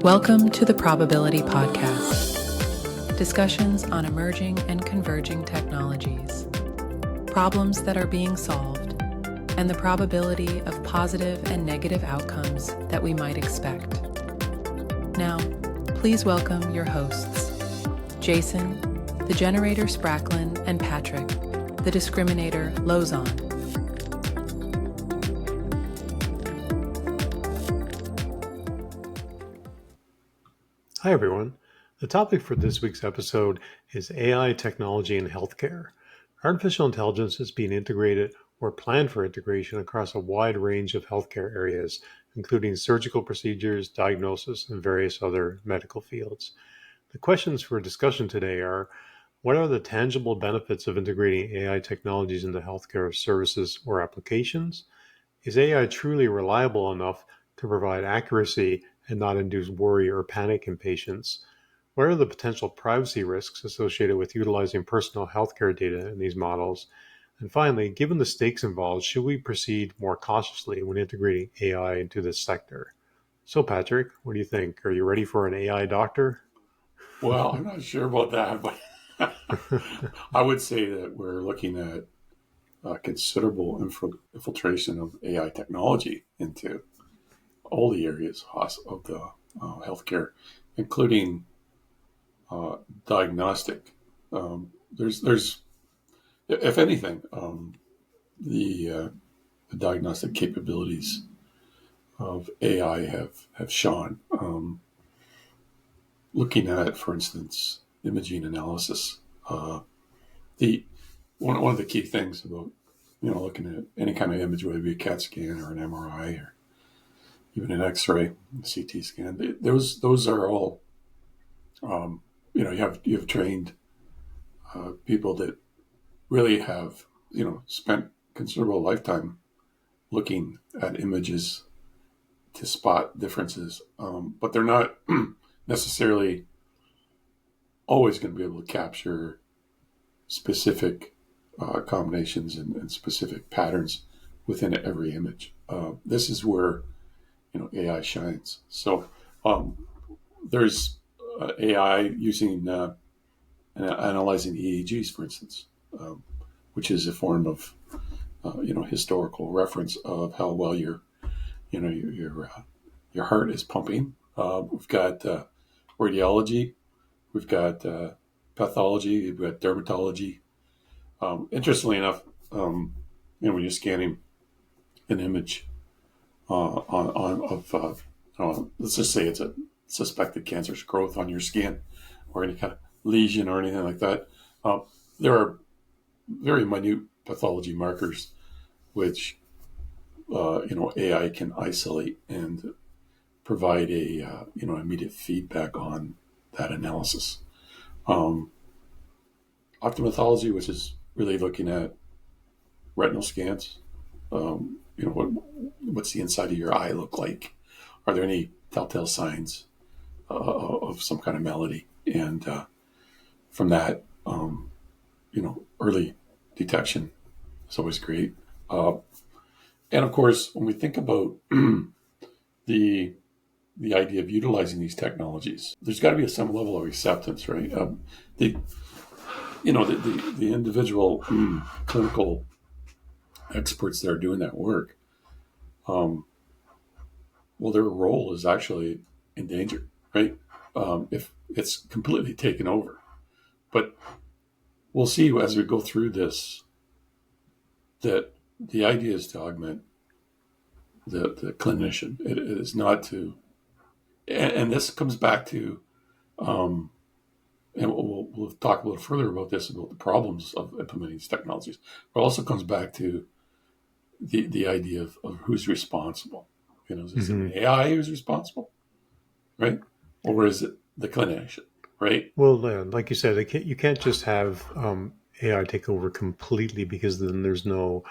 Welcome to the Probability Podcast. Discussions on emerging and converging technologies, problems that are being solved, and the probability of positive and negative outcomes that we might expect. Now, please welcome your hosts, Jason, the generator Spracklin, and Patrick, the discriminator Lozon. Hi, everyone. The topic for this week's episode is AI technology in healthcare. Artificial intelligence is being integrated or planned for integration across a wide range of healthcare areas, including surgical procedures, diagnosis, and various other medical fields. The questions for discussion today are, what are the tangible benefits of integrating AI technologies into healthcare services or applications? Is AI truly reliable enough to provide accuracy and not induce worry or panic in patients? What are the potential privacy risks associated with utilizing personal healthcare data in these models? And finally, given the stakes involved, should we proceed more cautiously when integrating AI into this sector? So, Patrick, what do you think? Are you ready for an AI doctor? Well, I'm not sure about that, but I would say that we're looking at considerable infiltration of AI technology into all the areas of the healthcare, including diagnostic. There's, if anything, the diagnostic capabilities of AI have shone. Looking at, for instance, imaging analysis, the one of the key things about looking at any kind of image, whether it be a CAT scan or an MRI or even an X-ray, a CT scan, those are all you have trained people that really have spent considerable lifetime looking at images to spot differences, but they're not necessarily always going to be able to capture specific combinations and specific patterns within every image. This is where AI shines. So there's AI using analyzing EEGs, for instance, which is a form of historical reference of how well your heart is pumping. We've got radiology, we've got pathology, we've got dermatology. Interestingly enough, when you're scanning an image let's just say it's a suspected cancerous growth on your skin or any kind of lesion or anything like that, there are very minute pathology markers which AI can isolate and provide a immediate feedback on that analysis. Optometrology, which is really looking at retinal scans. What's the inside of your eye look like? Are there any telltale signs of some kind of malady? And from that, early detection is always great. And of course, when we think about the idea of utilizing these technologies, there's got to be some level of acceptance, right? The individual clinical experts that are doing that work, their role is actually in danger, right? If it's completely taken over. But we'll see as we go through this that the idea is to augment the clinician. It is not to, and this comes back to, and we'll talk a little further about this, about the problems of implementing these technologies. But it also comes back to the idea of who's responsible. Is it AI who's responsible, right? Or is it the clinician, right? Well, like you said, you can't just have AI take over completely, because then there's no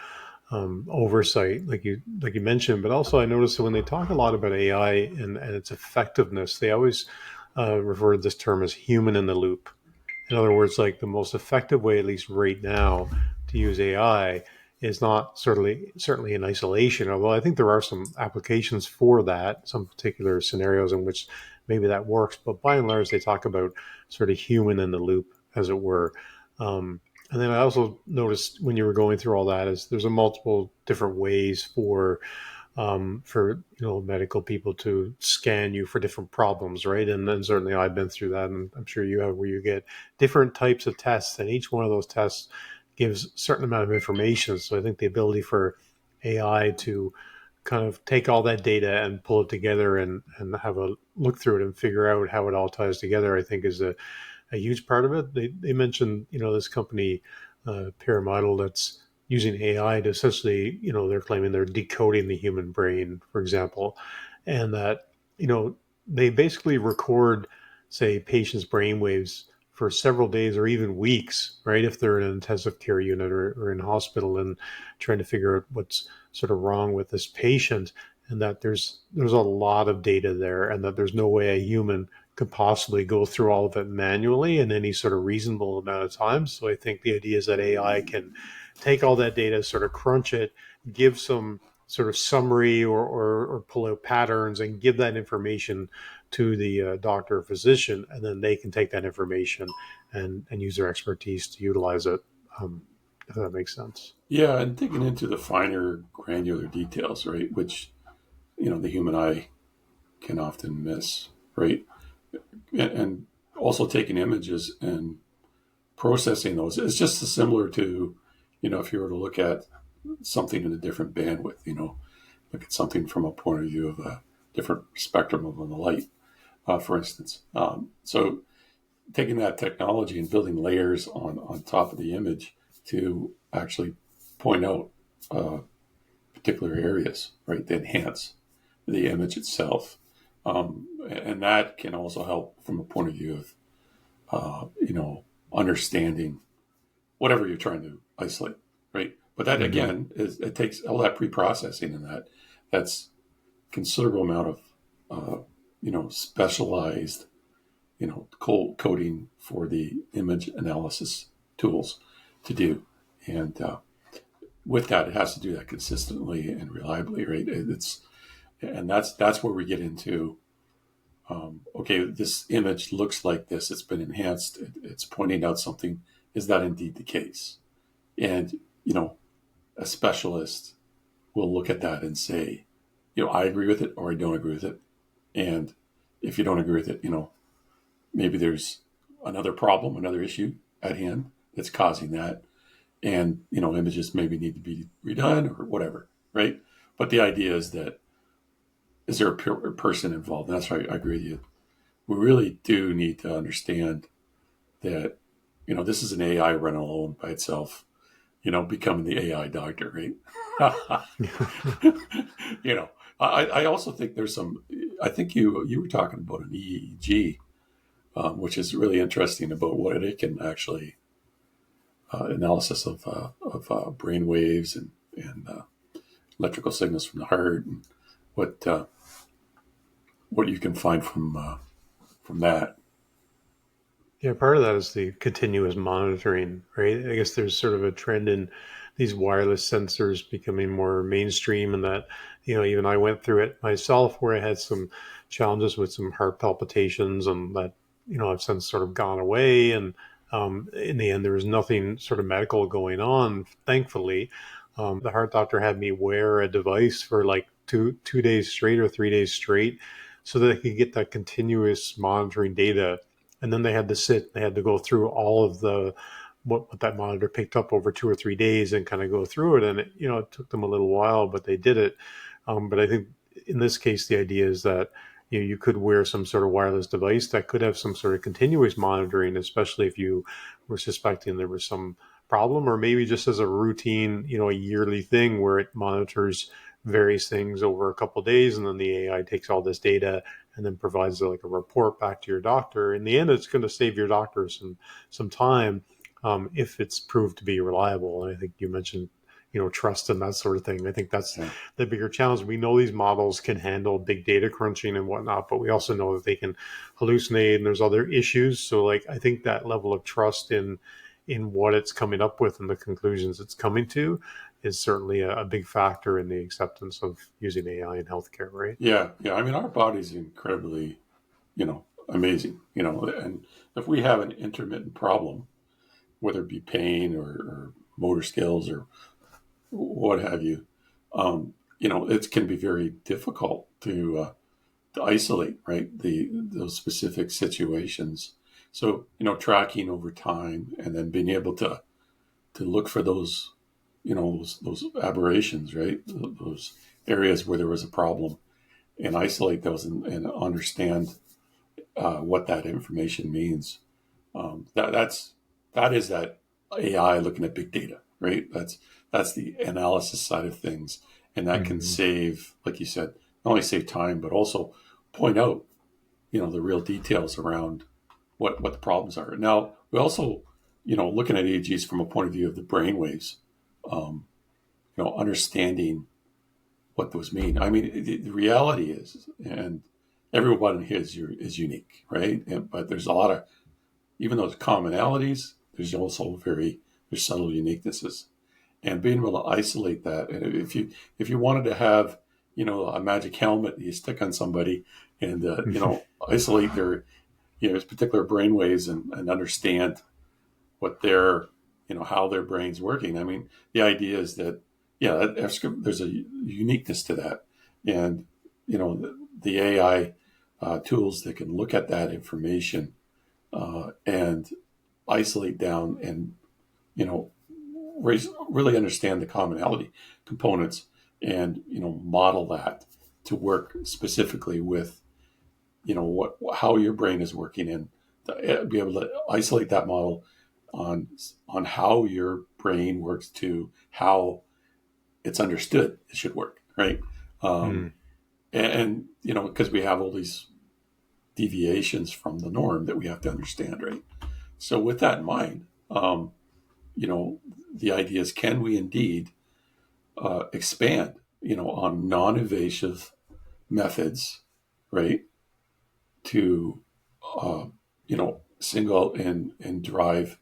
oversight, like you mentioned. But also, I noticed that when they talk a lot about AI and its effectiveness, they always refer to this term as human in the loop. In other words, like the most effective way, at least right now, to use AI is not certainly in isolation, although I think there are some applications for that, some particular scenarios in which maybe that works. But by and large, they talk about sort of human in the loop, as it were. And then I also noticed when you were going through all that is there's a multiple different ways for medical people to scan you for different problems, right? And then certainly I've been through that, and I'm sure you have, where you get different types of tests, and each one of those tests gives a certain amount of information. So I think the ability for AI to kind of take all that data and pull it together and have a look through it and figure out how it all ties together, I think is a huge part of it. They mentioned, this company, Pyramidal, that's using AI to essentially, they're claiming they're decoding the human brain, for example, and that, they basically record, say, patients' brain waves for several days or even weeks, right? If they're in an intensive care unit or in hospital and trying to figure out what's sort of wrong with this patient, and that there's a lot of data there, and that there's no way a human could possibly go through all of it manually in any sort of reasonable amount of time. So I think the idea is that AI can take all that data, sort of crunch it, give some sort of summary or pull out patterns and give that information to the doctor or physician, and then they can take that information and use their expertise to utilize it, if that makes sense. Yeah, and digging into the finer granular details, right, which the human eye can often miss, right, and also taking images and processing those. It's just similar to, if you were to look at something in a different bandwidth, look at something from a point of view of a different spectrum of the light, for instance. So taking that technology and building layers on top of the image to actually point out particular areas, right, that enhance the image itself. And that can also help from a point of view of, understanding whatever you're trying to isolate, right? But that, again, it takes all that pre-processing, and that's considerable amount of, specialized, coding for the image analysis tools to do. And with that, it has to do that consistently and reliably, right? That's where we get into, okay, this image looks like this. It's been enhanced. It's pointing out something. Is that indeed the case? And, a specialist will look at that and say, I agree with it or I don't agree with it. And if you don't agree with it, maybe there's another problem, another issue at hand that's causing that. And, images maybe need to be redone or whatever, right? But the idea is that, is there a person involved? And that's right, I agree with you. We really do need to understand that, this is an AI run alone by itself, becoming the AI doctor, right? I also think there's I think you were talking about an EEG, which is really interesting about what it can actually, analysis of brain waves and electrical signals from the heart, and what you can find from that. Yeah, part of that is the continuous monitoring, right? I guess there's sort of a trend in these wireless sensors becoming more mainstream, and that, even I went through it myself where I had some challenges with some heart palpitations, and that, I've since sort of gone away. And in the end, there was nothing sort of medical going on, thankfully. The heart doctor had me wear a device for like two days straight or 3 days straight so that I could get that continuous monitoring data. And then they had to go through all of the what that monitor picked up over 2 or 3 days and kind of go through it. And it took them a little while, but they did it. But I think in this case, the idea is that you could wear some sort of wireless device that could have some sort of continuous monitoring, especially if you were suspecting there was some problem, or maybe just as a routine, a yearly thing where it monitors various things over a couple of days, and then the AI takes all this data and then provides like a report back to your doctor. In the end, it's going to save your doctor some time, if it's proved to be reliable. And I think you mentioned, trust and that sort of thing. I think that's the bigger challenge. We know these models can handle big data crunching and whatnot, but we also know that they can hallucinate and there's other issues. So like, I think that level of trust in what it's coming up with and the conclusions it's coming to is certainly a big factor in the acceptance of using AI in healthcare, right? Yeah. I mean, our body's incredibly amazing. And if we have an intermittent problem, whether it be pain or motor skills or what have you, it can be very difficult to isolate, right? Those specific situations. So, tracking over time and then being able to look for those, those aberrations, right? Those areas where there was a problem, and isolate those and understand what that information means. That is that AI looking at big data, right? That's the analysis side of things, and that can save, like you said, not only save time but also point out, the real details around what the problems are. Now we also, looking at EEGs from a point of view of the brain waves, understanding what those mean. I mean, the reality is, and everyone here is unique, right? But there's a lot of, even those commonalities, there's also there's subtle uniquenesses, and being able to isolate that. And if you wanted to have, a magic helmet that you stick on somebody and isolate their particular brain waves and understand what their how their brain's working. I mean, the idea is that there's a uniqueness to that, and the AI tools that can look at that information and isolate down and really understand the commonality components and model that to work specifically with how your brain is working, and be able to isolate that model on how your brain works to how it's understood it should work, right? And because we have all these deviations from the norm that we have to understand, right? So with that in mind, the idea is, can we indeed expand, on non-invasive methods, right, to single out and drive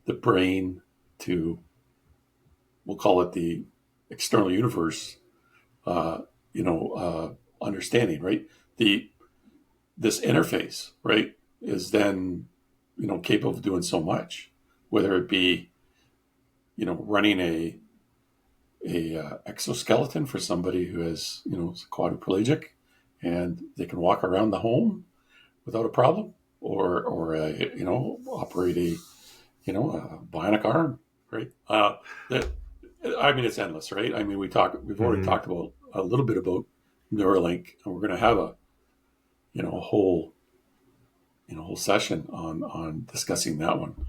the brain to, we'll call it the external universe, understanding, right? This interface, right, is then capable of doing so much, whether it be running a exoskeleton for somebody who is quadriplegic and they can walk around the home without a problem, or operate a bionic arm, right? I mean, it's endless, right? I mean, we've already talked about a little bit about Neuralink, and we're going to have a whole session on discussing that one.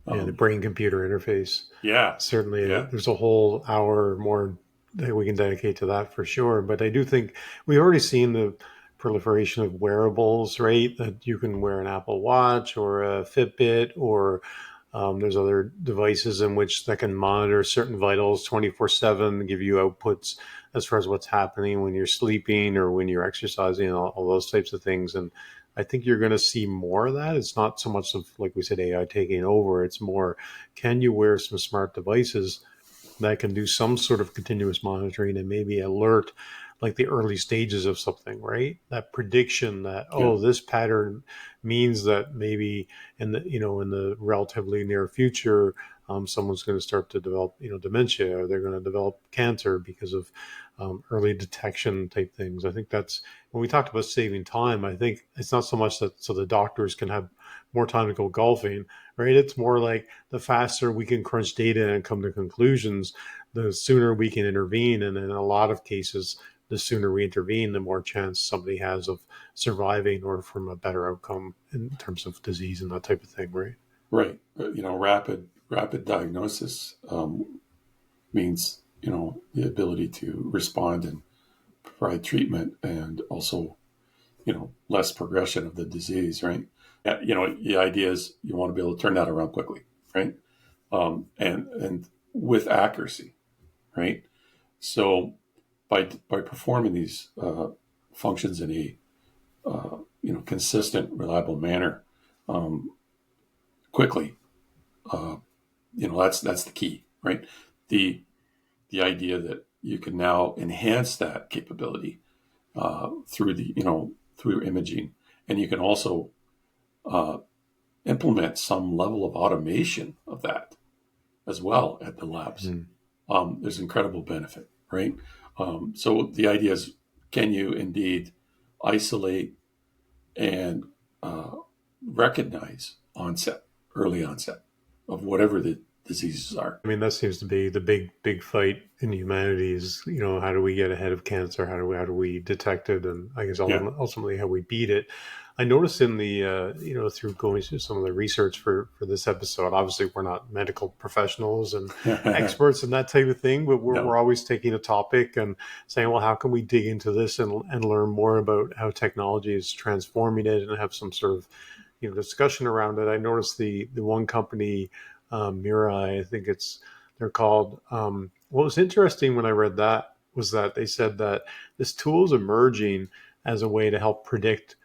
The brain-computer interface. Yeah, certainly. Yeah. There's a whole hour or more that we can dedicate to that for sure. But I do think we've already seen the proliferation of wearables, right? That you can wear an Apple Watch or a Fitbit, or there's other devices in which that can monitor certain vitals 24/7, give you outputs as far as what's happening when you're sleeping or when you're exercising, all those types of things. And I think you're going to see more of that. It's not so much of, like we said, AI taking over. It's more, can you wear some smart devices that can do some sort of continuous monitoring and maybe alert like the early stages of something, right? That prediction that, this pattern means that maybe in the relatively near future, someone's going to start to develop, dementia, or they're going to develop cancer because of early detection type things. I think that's, when we talked about saving time, I think it's not so much that so the doctors can have more time to go golfing, right? It's more like the faster we can crunch data and come to conclusions, the sooner we can intervene. And in a lot of cases, the sooner we intervene, the more chance somebody has of surviving or from a better outcome in terms of disease and that type of thing, right? Right. Rapid diagnosis means, the ability to respond and provide treatment, and also, less progression of the disease, right? The idea is you want to be able to turn that around quickly, right? And with accuracy, right? So by performing these functions in a consistent, reliable manner, quickly, that's the key, right? The idea that you can now enhance that capability through through imaging, And you can also uh, implement some level of automation of that as well at the labs. Mhm. There's incredible benefit, right? So the idea is, can you indeed isolate and uh, recognize early onset of whatever the diseases are? I mean, that seems to be the big fight in humanity is, how do we get ahead of cancer? How do we detect it? And I guess Yeah. ultimately how we beat it. I noticed in the, through going through some of the research for this episode, obviously we're not medical professionals and experts in that type of thing, but we're No. always taking a topic and saying, well, how can we dig into this and learn more about how technology is transforming it and have some sort of, discussion around it. I noticed the one company, Mirai, I think they're called. What was interesting when I read that was that they said that this tool is emerging as a way to help predict,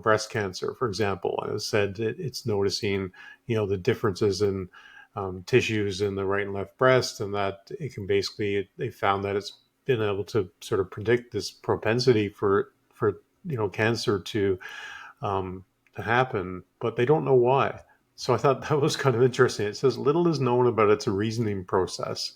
breast cancer, for example. And it said that it's noticing, the differences in tissues in the right and left breast, and that it can basically, they found that it's been able to sort of predict this propensity for cancer um, to happen, but they don't know why. So I thought that was kind of interesting. It says little is known about its reasoning process.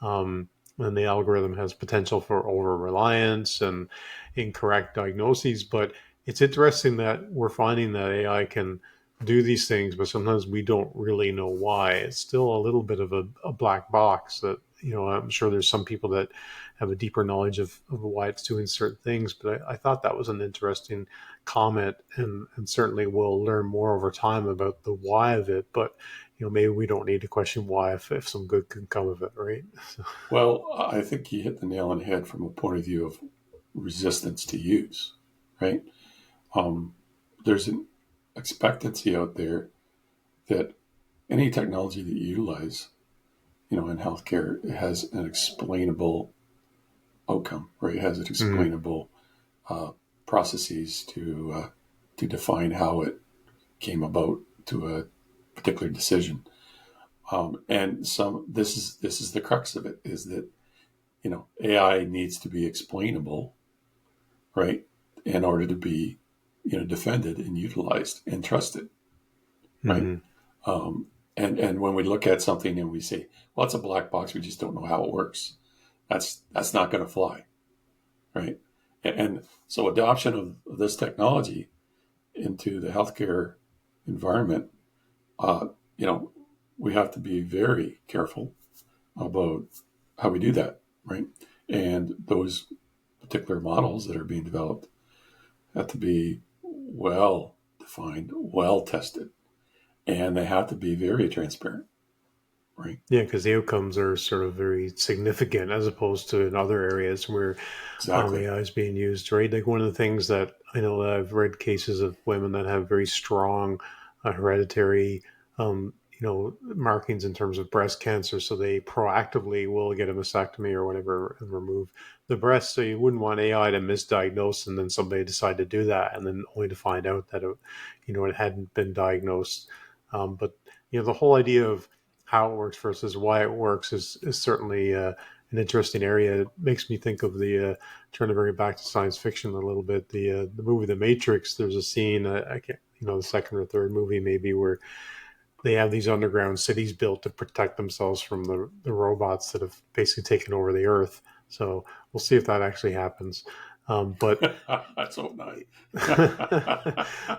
And the algorithm has potential for over reliance and incorrect diagnoses. But it's interesting that we're finding that AI can do these things, but sometimes we don't really know why. It's still a little bit of a black box that, I'm sure there's some people that have a deeper knowledge of why it's doing certain things. But I thought that was an interesting comment, and certainly we'll learn more over time about the why of it. But maybe we don't need to question why if some good can come of it, right? Well, I think you hit the nail on the head from a point of view of resistance to use, right? Um, there's an expectancy out there that any technology that you utilize, in healthcare, it has an explainable outcome, right? It has an Mm, explainable uh, processes to define how it came about to a particular decision. And this is the crux of it, is that AI needs to be explainable, right, in order to be defended and utilized and trusted, right? hmm Um, and when we look at something and we say, well, it's a black box, we just don't know how it works. That's not going to fly, right? And so adoption of this technology into the healthcare environment, uh, you know, we have to be very careful about how we do that, right? And those particular models that are being developed have to be well defined, well tested, and they have to be very transparent, right? Yeah, because the outcomes are sort of very significant as opposed to in other areas where Exactly. AI is being used, right? Like one of the things that I know that I've read cases of women that have very strong hereditary, markings in terms of breast cancer. So they proactively will get a mastectomy or whatever and remove the breast. So you wouldn't want AI to misdiagnose and then somebody decide to do that and then only to find out that it hadn't been diagnosed. But the whole idea of how it works versus why it works is certainly an interesting area. It makes me think of trying to bring it back to science fiction a little bit. The movie The Matrix. There's a scene, I can't, the second or third movie maybe, where they have these underground cities built to protect themselves from the robots that have basically taken over the Earth. So we'll see if that actually happens. But Let's hope not.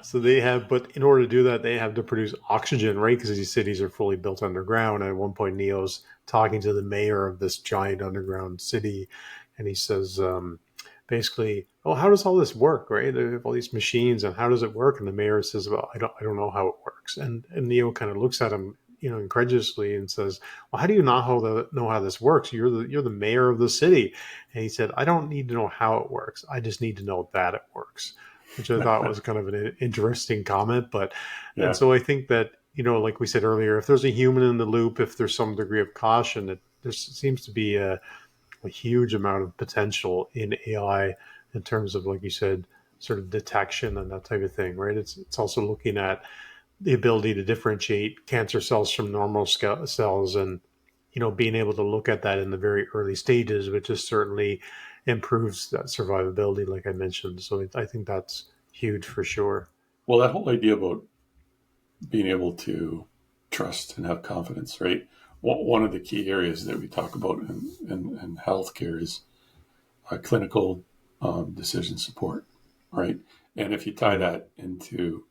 so they have, but in order to do that, they have to produce oxygen, right? Because these cities are fully built underground. And at one point, Neo's talking to the mayor of this giant underground city, and he says, basically, "Oh, how does all this work, right? They have all these machines, and how does it work?" And the mayor says, "Well, I don't know how it works." And Neo kind of looks at him, incredulously, and says, "Well, how do you not know how this works? You're the mayor of the city." And he said, "I don't need to know how it works. I just need to know that it works," which I thought was kind of an interesting comment. And Yeah. so I think that, like we said earlier, if there's a human in the loop, if there's some degree of caution, there seems to be a huge amount of potential in AI in terms of, like you said, sort of detection and that type of thing, right? It's also looking at the ability to differentiate cancer cells from normal cells, and being able to look at that in the very early stages, which is certainly improves that survivability, like I mentioned. So I think that's huge for sure. Well, that whole idea about being able to trust and have confidence, right? One of the key areas that we talk about in healthcare is clinical decision support, right? And if you tie that into,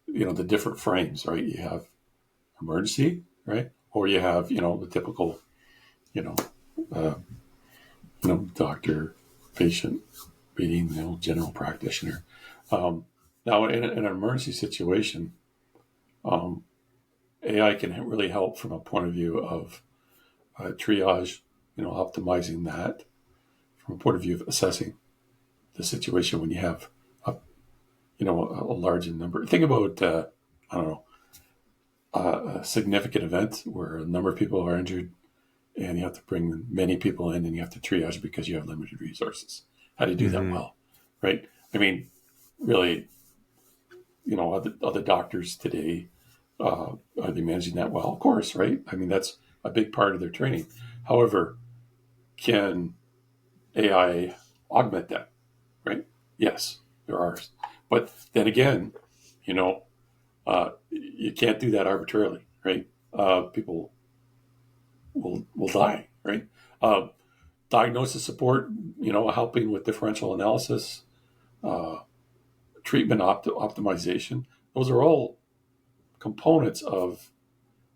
the different frames, right? You have emergency, right? Or you have, the typical, you know, uh, doctor, patient meeting, general practitioner. Now, in an emergency situation, um, AI can really help from a point of view of triage, optimizing that from a point of view of assessing the situation when you have a, a large number. Think about, I don't know, a significant event where a number of people are injured and you have to bring many people in and you have to triage because you have limited resources. How do you do that Mm-hmm. well, right? I mean, really, other doctors today, are they managing that well? Of course, right? I mean, that's a big part of their training. However, can AI augment that, right? Yes, there are. But then again, you can't do that arbitrarily, right? People will die, right? Uh, Diagnosis support, helping with differential analysis, uh, treatment optimization. Those are all components of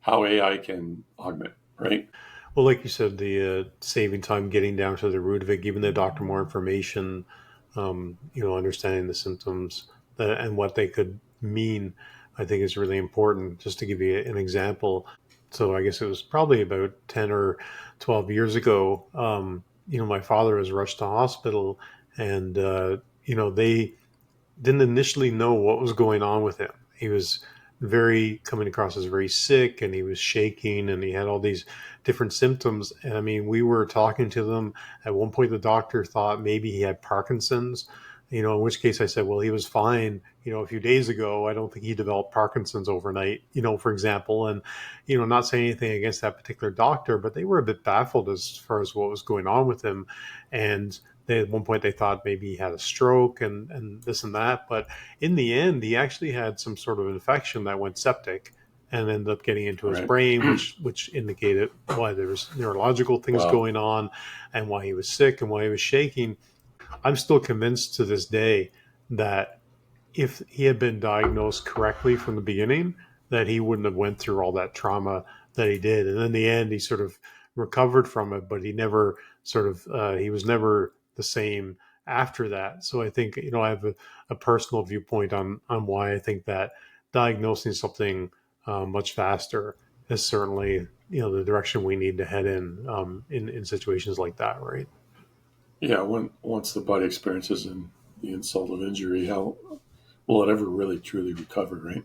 how AI can augment, right? Well, like you said, the saving time, getting down to the root of it, giving the doctor more information, understanding the symptoms and what they could mean, I think is really important. Just to give you an example, so I guess it was probably about 10 or 12 years ago. My father was rushed to hospital, and they didn't initially know what was going on with him. He was very coming across as very sick, and he was shaking, and he had all these different symptoms. And I mean, we were talking to them. At one point, the doctor thought maybe he had Parkinson's. In which case I said, well, he was fine, a few days ago. I don't think he developed Parkinson's overnight, for example. And, not saying anything against that particular doctor, but they were a bit baffled as far as what was going on with him. And at one point they thought maybe he had a stroke and this and that. But in the end, he actually had some sort of infection that went septic and ended up getting into his Right. brain, which indicated why there was neurological things Wow. going on and why he was sick and why he was shaking. I'm still convinced to this day that if he had been diagnosed correctly from the beginning, that he wouldn't have went through all that trauma that he did. And in the end, he sort of recovered from it, but he never he was never the same after that. So I think, I have a personal viewpoint on why I think that diagnosing something much faster is certainly, the direction we need to head in situations like that, right? Yeah, once the body experiences the insult of injury, how will it ever really truly recover, right?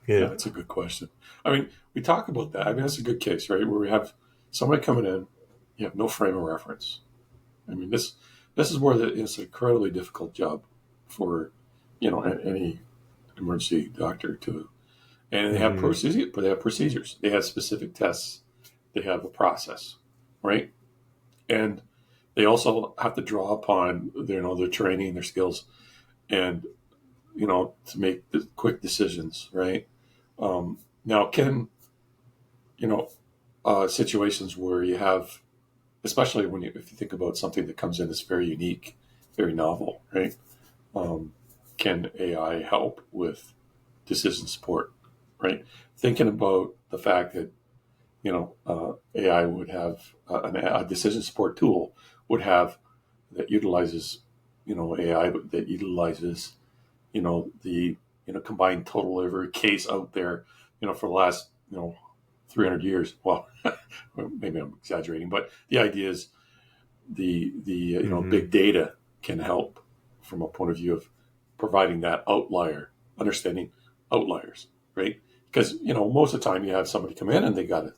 Yeah, Yeah. that's a good question. I mean, we talk about that. I mean, that's a good case, right? Where we have somebody coming in, you have no frame of reference. I mean, this is where it's an incredibly difficult job for, any emergency doctor to, and they have Mm-hmm. procedures, but they have procedures. They have specific tests. They have a process, right? And they also have to draw upon their training, their skills, and to make the quick decisions, right? Now, can situations where you have, especially if you think about something that comes in that's very unique, very novel, right? Can AI help with decision support, right? Thinking about the fact that AI would have a decision support tool would have that utilizes AI that utilizes the combined total of every case out there for the last 300 years. Well, maybe I'm exaggerating, but the idea is the Mm-hmm. big data can help from a point of view of providing that outlier understanding outliers, right? Because most of the time you have somebody come in and they got a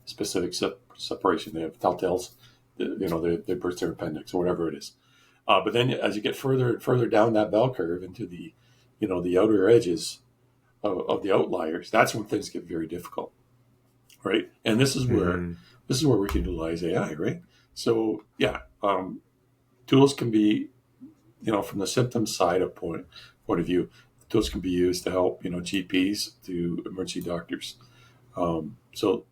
specific separation. They have telltales, they burst their appendix or whatever it is. But then as you get further and further down that bell curve into the outer edges of the outliers, that's when things get very difficult, right? And Mm-hmm. this is where we can utilize AI, right? So yeah, tools can be, from the symptom side of point, point of view. Tools can be used to help, GPs to emergency doctors. So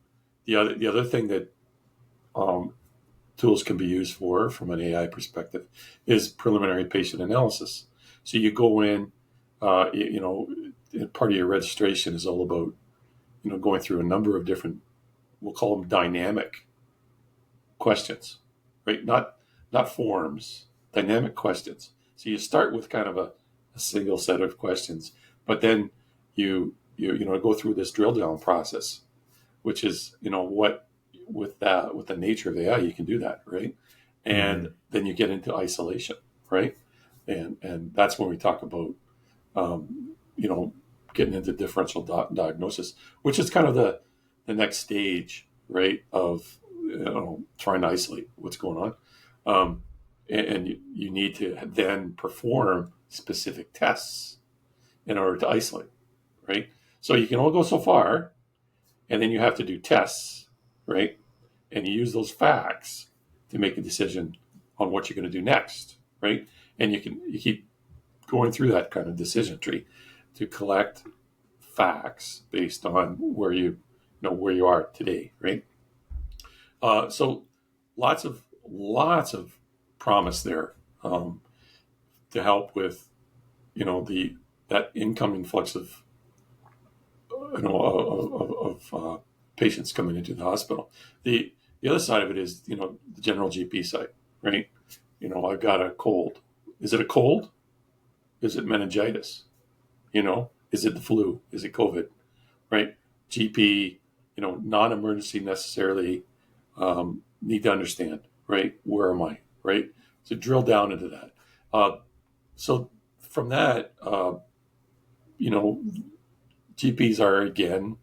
the other thing that tools can be used for, from an AI perspective, is preliminary patient analysis. So you go in, part of your registration is all about, going through a number of different, we'll call them dynamic questions, right? Not forms, dynamic questions. So you start with kind of a single set of questions, but then you go through this drill down process, which is, what with the nature of AI, you can do that, right? And then you get into isolation, right? And that's when we talk about, getting into differential diagnosis, which is kind of the next stage, right, of trying to isolate what's going on. And you need to then perform specific tests in order to isolate, right? So you can only go so far, and then you have to do tests, right? And you use those facts to make a decision on what you're going to do next, right? And you keep going through that kind of decision tree to collect facts based on where you are today, right? So lots of promise there, to help with that incoming flux of patients coming into the hospital. The other side of it is the general GP side, right? I've got a cold. Is it a cold? Is it meningitis? Is it the flu? Is it COVID? Right? GP, non-emergency necessarily, need to understand, right? Where am I? Right? So drill down into that. So from that, GPs are again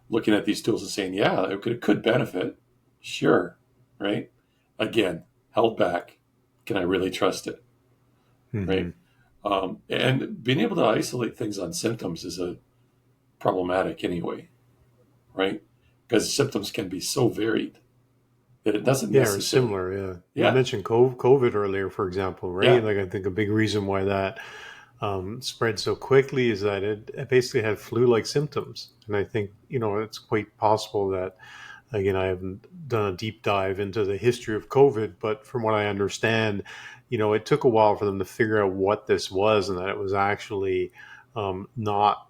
looking at these tools and saying, yeah, it could benefit. Sure. Right? Again, held back. Can I really trust it? Right? And being able to isolate things on symptoms is a problematic anyway, right? Because symptoms can be so varied that it doesn't necessarily... or similar, yeah. You mentioned COVID earlier, for example, right? Yeah. Like, I think a big reason why that spread so quickly is that it basically had flu-like symptoms. And I think, it's quite possible that, again, I haven't done a deep dive into the history of COVID, but from what I understand, it took a while for them to figure out what this was, and that it was actually not,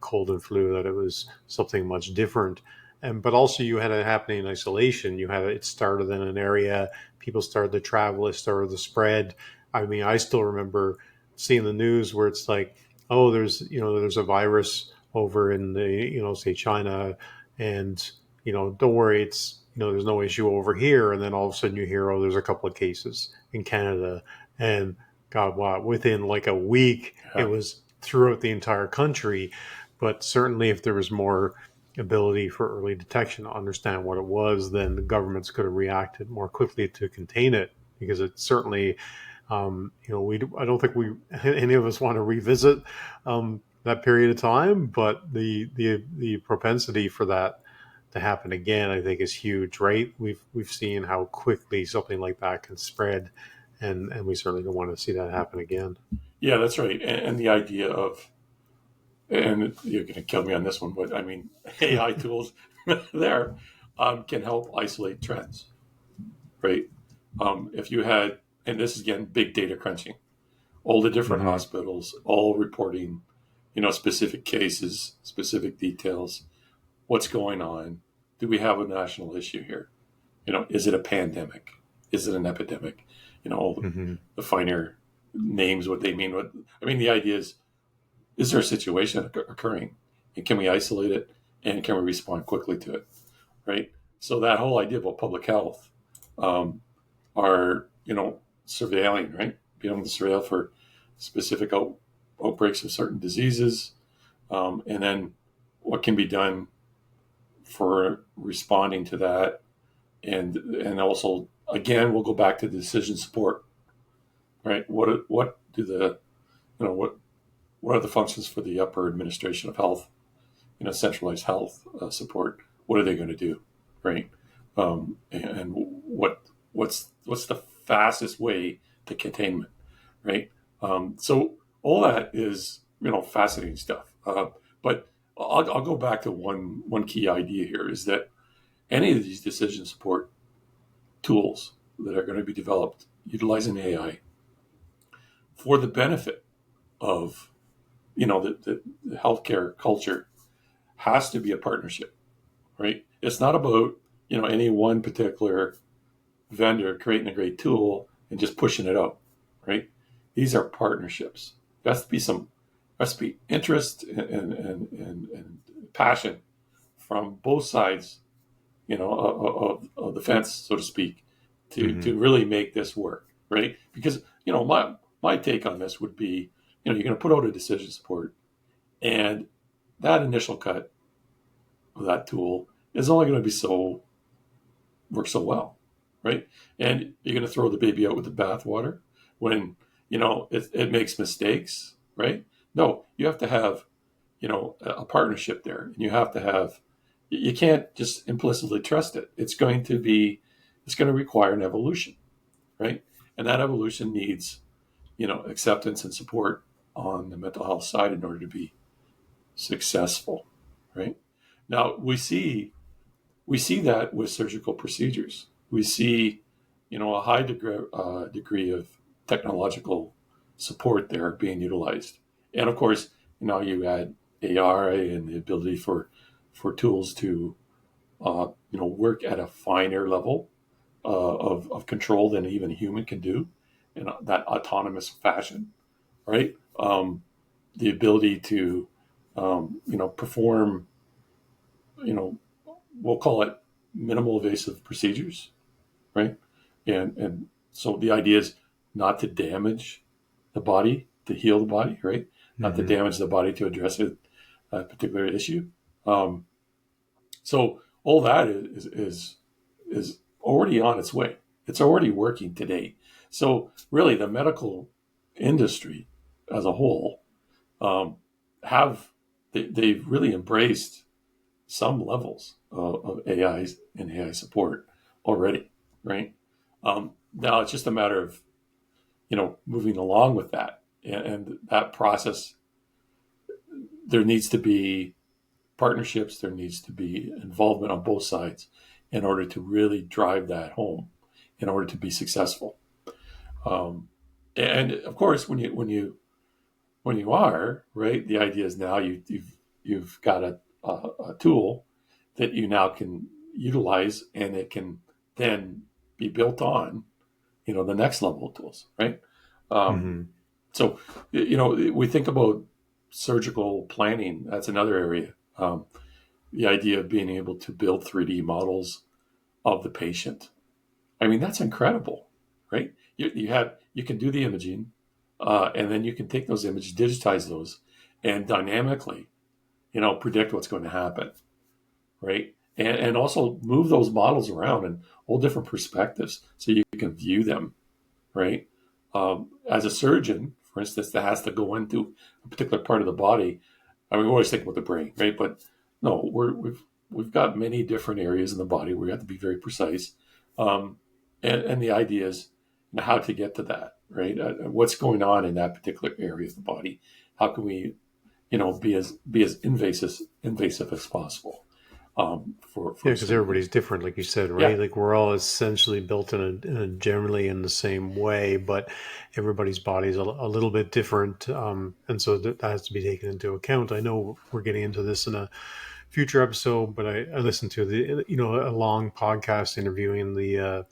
cold and flu, that it was something much different. But also you had it happening in isolation. It started in an area, people started to travel, it started to spread. I mean, I still remember seeing the news where it's like, oh, there's a virus over in the, say China, and, don't worry, it's, there's no issue over here. And then all of a sudden you hear, oh, there's a couple of cases in Canada. And God, wow, within like a week, It was throughout the entire country. But certainly if there was more ability for early detection to understand what it was, then the governments could have reacted more quickly to contain it, because it certainly, I don't think any of us want to revisit that period of time, but the propensity for that to happen again, I think, is huge, right? We've seen how quickly something like that can spread, and we certainly don't want to see that happen again. Yeah, that's right. And the idea of, and you're going to kill me on this one, but I mean, AI tools there can help isolate trends, right? If you had, and this is again, big data crunching, all the different hospitals, all reporting, specific cases, specific details, what's going on? Do we have a national issue here? Is it a pandemic? Is it an epidemic? All the finer names, what they mean. The idea is there a situation occurring, and can we isolate it, and can we respond quickly to it, right? So that whole idea about public health, are surveilling, right? Being able to surveil for specific outbreaks of certain diseases, and then what can be done for responding to that, and also again we'll go back to the decision support, right? What do the what are the functions for the upper administration of health, centralized health support? What are they going to do, right? And what's the fastest way to containment, right? So all that is, fascinating stuff. But I'll go back to one key idea here is that any of these decision support tools that are going to be developed utilizing AI for the benefit of, the healthcare culture has to be a partnership, right? It's not about, any one particular vendor creating a great tool and just pushing it out, right? These are partnerships. There has to be interest and passion from both sides, of the fence, so to speak, to really make this work, right? Because, my take on this would be, you're going to put out a decision support, and that initial cut of that tool is only going to work so well, right? And you're going to throw the baby out with the bathwater when it makes mistakes, right? No, you have to have a partnership there, and you can't just implicitly trust it. It's going to require an evolution, right? And that evolution needs acceptance and support on the mental health side in order to be successful, right? Now we see that with surgical procedures. We see, a high degree of technological support there being utilized. And of course, now you add AI and the ability for tools to, work at a finer level of control than even a human can do in that autonomous fashion, right? The ability to, perform, we'll call it minimal invasive procedures, right? And so the idea is not to damage the body, to heal the body, right? Not to damage the body to address a particular issue. So all that is already on its way. It's already working today. So really, the medical industry as a whole they've really embraced some levels of AI and AI support already, right? Now it's just a matter of moving along with that, and that process. There needs to be partnerships. There needs to be involvement on both sides in order to really drive that home, in order to be successful. And of course, when you are right, the idea is now you've got a tool that you now can utilize, and it can then be built on, the next level of tools, right? So, we think about surgical planning. That's another area. The idea of being able to build 3D models of the patient. I mean, that's incredible, right? You can do the imaging, and then you can take those images, digitize those, and dynamically, predict what's going to happen, right? And also move those models around in all different perspectives so you can view them, right? As a surgeon, for instance, that has to go into a particular part of the body. I mean, we always think about the brain, right? But no, we've got many different areas in the body where we have to be very precise. And the idea is how to get to that, right? What's going on in that particular area of the body? How can we, be as invasive as possible? For because everybody's different, like you said, right? Like we're all essentially built in a generally in the same way, but everybody's body is a little bit different, and so that has to be taken into account. I know we're getting into this in a future episode, but I listened to a long podcast interviewing the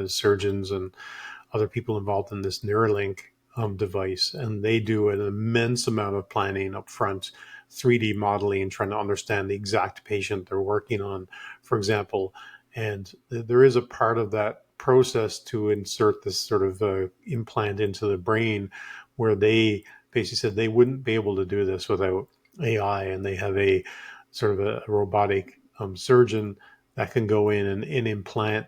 surgeons and other people involved in this Neuralink device, and they do an immense amount of planning up front, 3D modeling, trying to understand the exact patient they're working on, for example. And there is a part of that process to insert this sort of implant into the brain where they basically said they wouldn't be able to do this without AI, and they have a sort of a robotic surgeon that can go in and implant,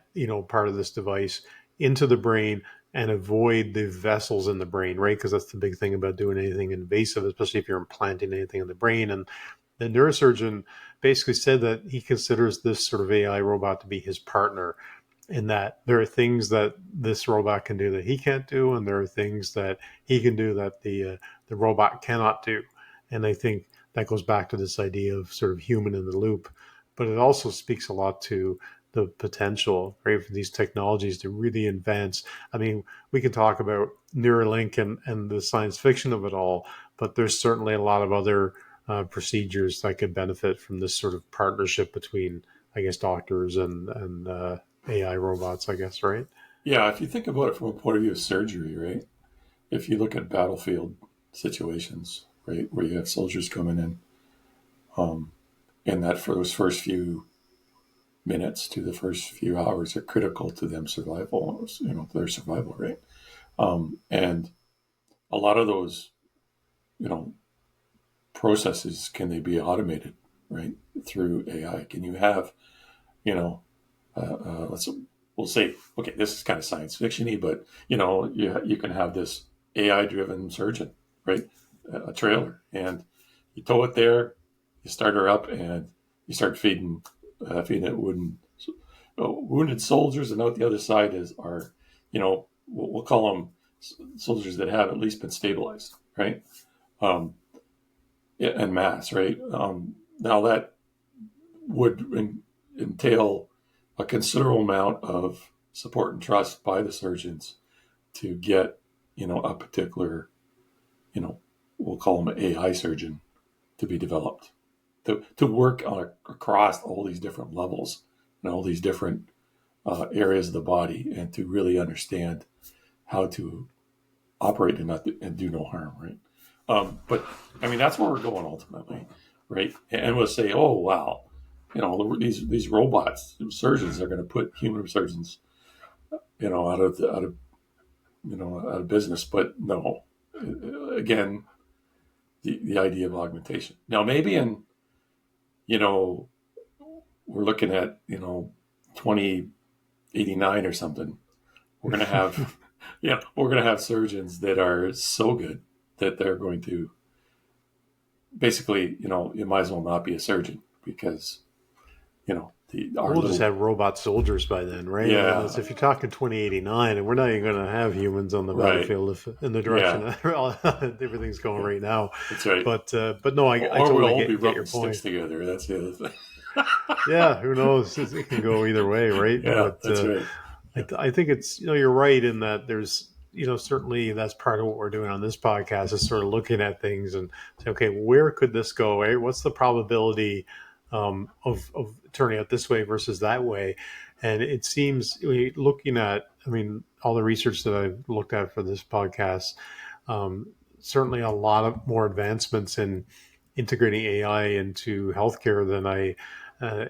part of this device into the brain and avoid the vessels in the brain, right? Because that's the big thing about doing anything invasive, especially if you're implanting anything in the brain. And the neurosurgeon basically said that he considers this sort of AI robot to be his partner. in that there are things that this robot can do that he can't do, and there are things that he can do that the robot cannot do. And I think that goes back to this idea of sort of human in the loop, but it also speaks a lot to the potential, right, for these technologies to really advance. I mean, we can talk about Neuralink and the science fiction of it all, but there's certainly a lot of other procedures that could benefit from this sort of partnership between, I guess, doctors and AI robots, I guess, right? Yeah, if you think about it from a point of view of surgery, right? If you look at battlefield situations, right, where you have soldiers coming in, and that for those first few minutes to the first few hours are critical to them survival, their survival, right? And a lot of those, you know, processes, can they be automated, right, through AI? Can you have, you know, we'll say, okay, this is kind of science fiction-y, but you can have this AI-driven surgeon, right, a trailer, and you tow it there, you start her up, and you start feeding it wounded soldiers, and out the other side are, we'll call them soldiers that have at least been stabilized, right, en masse, right. Now that would entail a considerable amount of support and trust by the surgeons to get, a particular, we'll call them an AI surgeon to be developed, to work across all these different levels and all these different areas of the body, and to really understand how to operate and do no harm, right? But I mean, that's where we're going ultimately, right? And we'll say, oh wow, these robots, surgeons, are going to put human surgeons, out of business. But no, again, the idea of augmentation. Now, maybe we're looking at 2089 or something. We're going to have, we're going to have surgeons that are so good that they're going to basically, you might as well not be a surgeon, because we'll just have robot soldiers by then, right? Yeah. If you're talking 2089, and we're not even going to have humans on the battlefield in the direction that everything's going right now. That's right. But no, I totally get your point. Sticks together. That's the other thing. Yeah, who knows? It can go either way, right? Yeah, that's right. I think it's, you're right in that there's, certainly that's part of what we're doing on this podcast, is sort of looking at things and say, okay, where could this go? Right? What's the probability of turning out this way versus that way? And it seems, looking at, all the research that I've looked at for this podcast, certainly a lot of more advancements in integrating AI into healthcare than I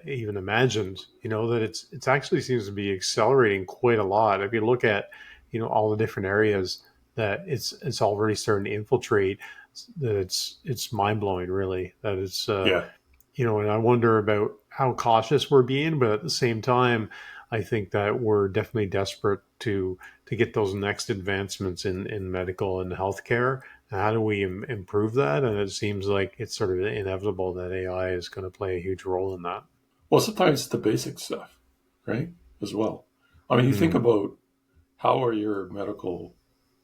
even imagined. That it's actually seems to be accelerating quite a lot. If you look at all the different areas that it's already starting to infiltrate, that it's mind blowing, really. That it's and I wonder about how cautious we're being, but at the same time, I think that we're definitely desperate to get those next advancements in medical and healthcare. How do we improve that? And it seems like it's sort of inevitable that AI is going to play a huge role in that. Well, sometimes it's the basic stuff, right? As well. You think about, how are your medical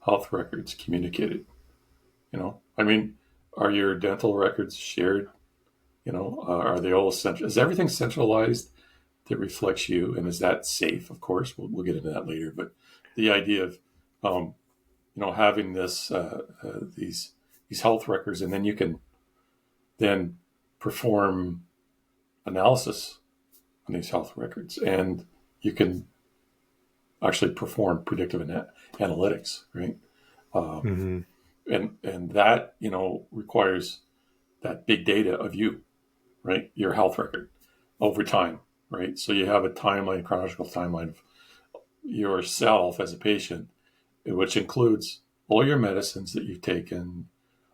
health records communicated? Are your dental records shared? Are they all central? Is everything centralized that reflects you? And is that safe? Of course, we'll get into that later. But the idea of, having these health records, and then you can then perform analysis on these health records, and you can actually perform predictive analytics, right? And that requires that big data of you, right? Your health record over time, right? So you have a chronological timeline of yourself as a patient, which includes all your medicines that you've taken,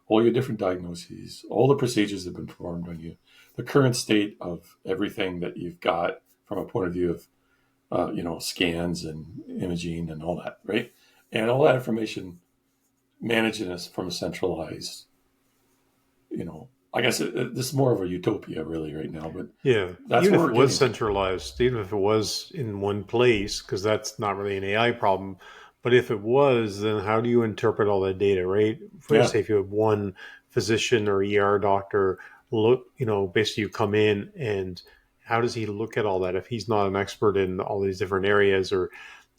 all your different diagnoses, all the procedures that have been performed on you, the current state of everything that you've got from a point of view of, scans and imaging and all that, right? And all that information managing us from a centralized, I guess this is more of a utopia really right now, but Yeah, that's even where if we're it was getting to. centralized, even if it was in one place, because that's not really an AI problem. But if it was, then how do you interpret all that data, right? For Yeah, say, if you have one physician or ER doctor, look, basically you come in and how does he look at all that if he's not an expert in all these different areas, or,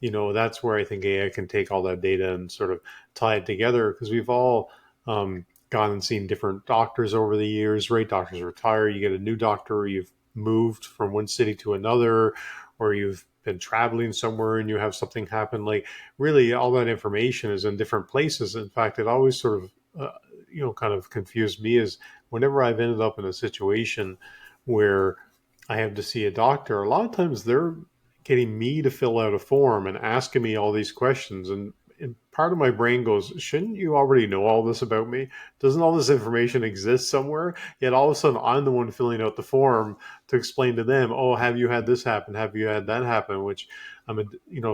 that's where I think AI can take all that data and sort of tie it together, because we've all gone and seen different doctors over the years, right? Doctors retire, you get a new doctor, or you've moved from one city to another, or you've been traveling somewhere and you have something happen. Like, really, all that information is in different places. In fact, it always sort of, kind of confused me is whenever I've ended up in a situation where I have to see a doctor, a lot of times they're getting me to fill out a form and asking me all these questions. And part of my brain goes, shouldn't you already know all this about me? Doesn't all this information exist somewhere? Yet all of a sudden, I'm the one filling out the form to explain to them, oh, have you had this happen? Have you had that happen? Which I'm,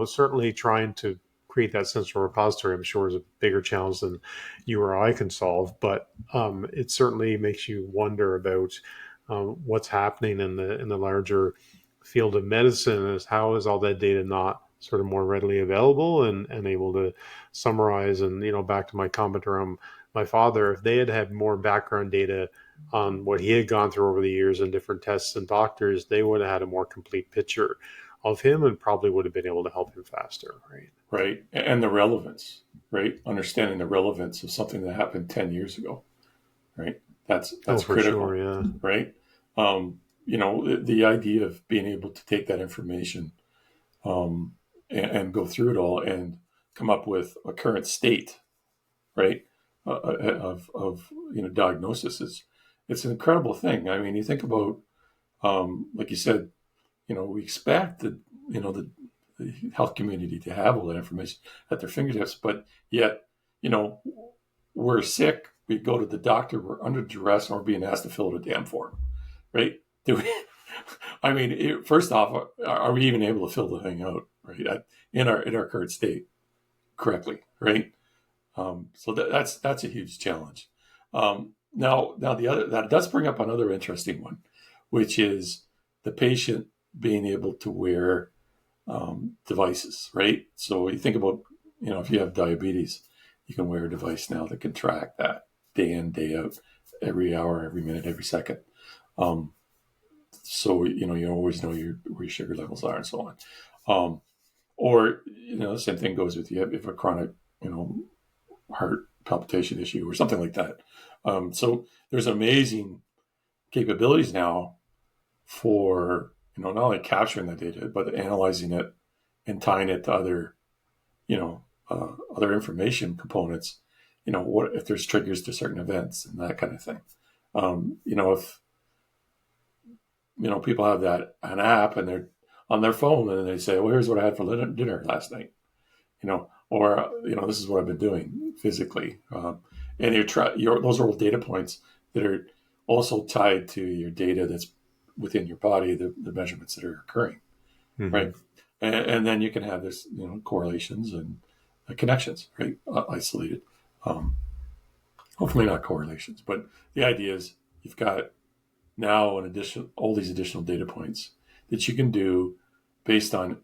certainly trying to create that central repository, I'm sure is a bigger challenge than you or I can solve. But it certainly makes you wonder about what's happening in the larger field of medicine. Is how is all that data not sort of more readily available and able to summarize? And back to my comment around my father, if they had had more background data on what he had gone through over the years and different tests and doctors, they would have had a more complete picture of him and probably would have been able to help him faster, right? right. And the relevance, right? Understanding the relevance of something that happened 10 years ago, right? Oh, That's for sure, critical, yeah. right? The idea of being able to take that information and go through it all and come up with a current state, right? Of diagnosis is it's an incredible thing. I mean, you think about like you said, we expect the health community to have all that information at their fingertips, but yet, you know, we're sick, we go to the doctor, we're under duress, and we're being asked to fill out a damn form, right? Do we? I mean, first off, are we even able to fill the thing out, right? In our current state correctly, right? So that's a huge challenge. Now the other that does bring up another interesting one, which is the patient being able to wear devices, right? So you think about, if you have diabetes, you can wear a device now that can track that day in, day out, every hour, every minute, every second. So you always know where your sugar levels are and so on. Or the same thing goes with you if a chronic heart palpitation issue or something like that. So there's amazing capabilities now for not only capturing that data but analyzing it and tying it to other other information components. What if there's triggers to certain events and that kind of thing. If people have an app and they're on their phone and they say, well, here's what I had for dinner last night, or this is what I've been doing physically, and those are all data points that are also tied to your data that's within your body, the measurements that are occurring, Mm-hmm. right? And then you can have this correlations and connections, right? Isolated, hopefully not correlations, but the idea is you've got now all these additional data points that you can do based on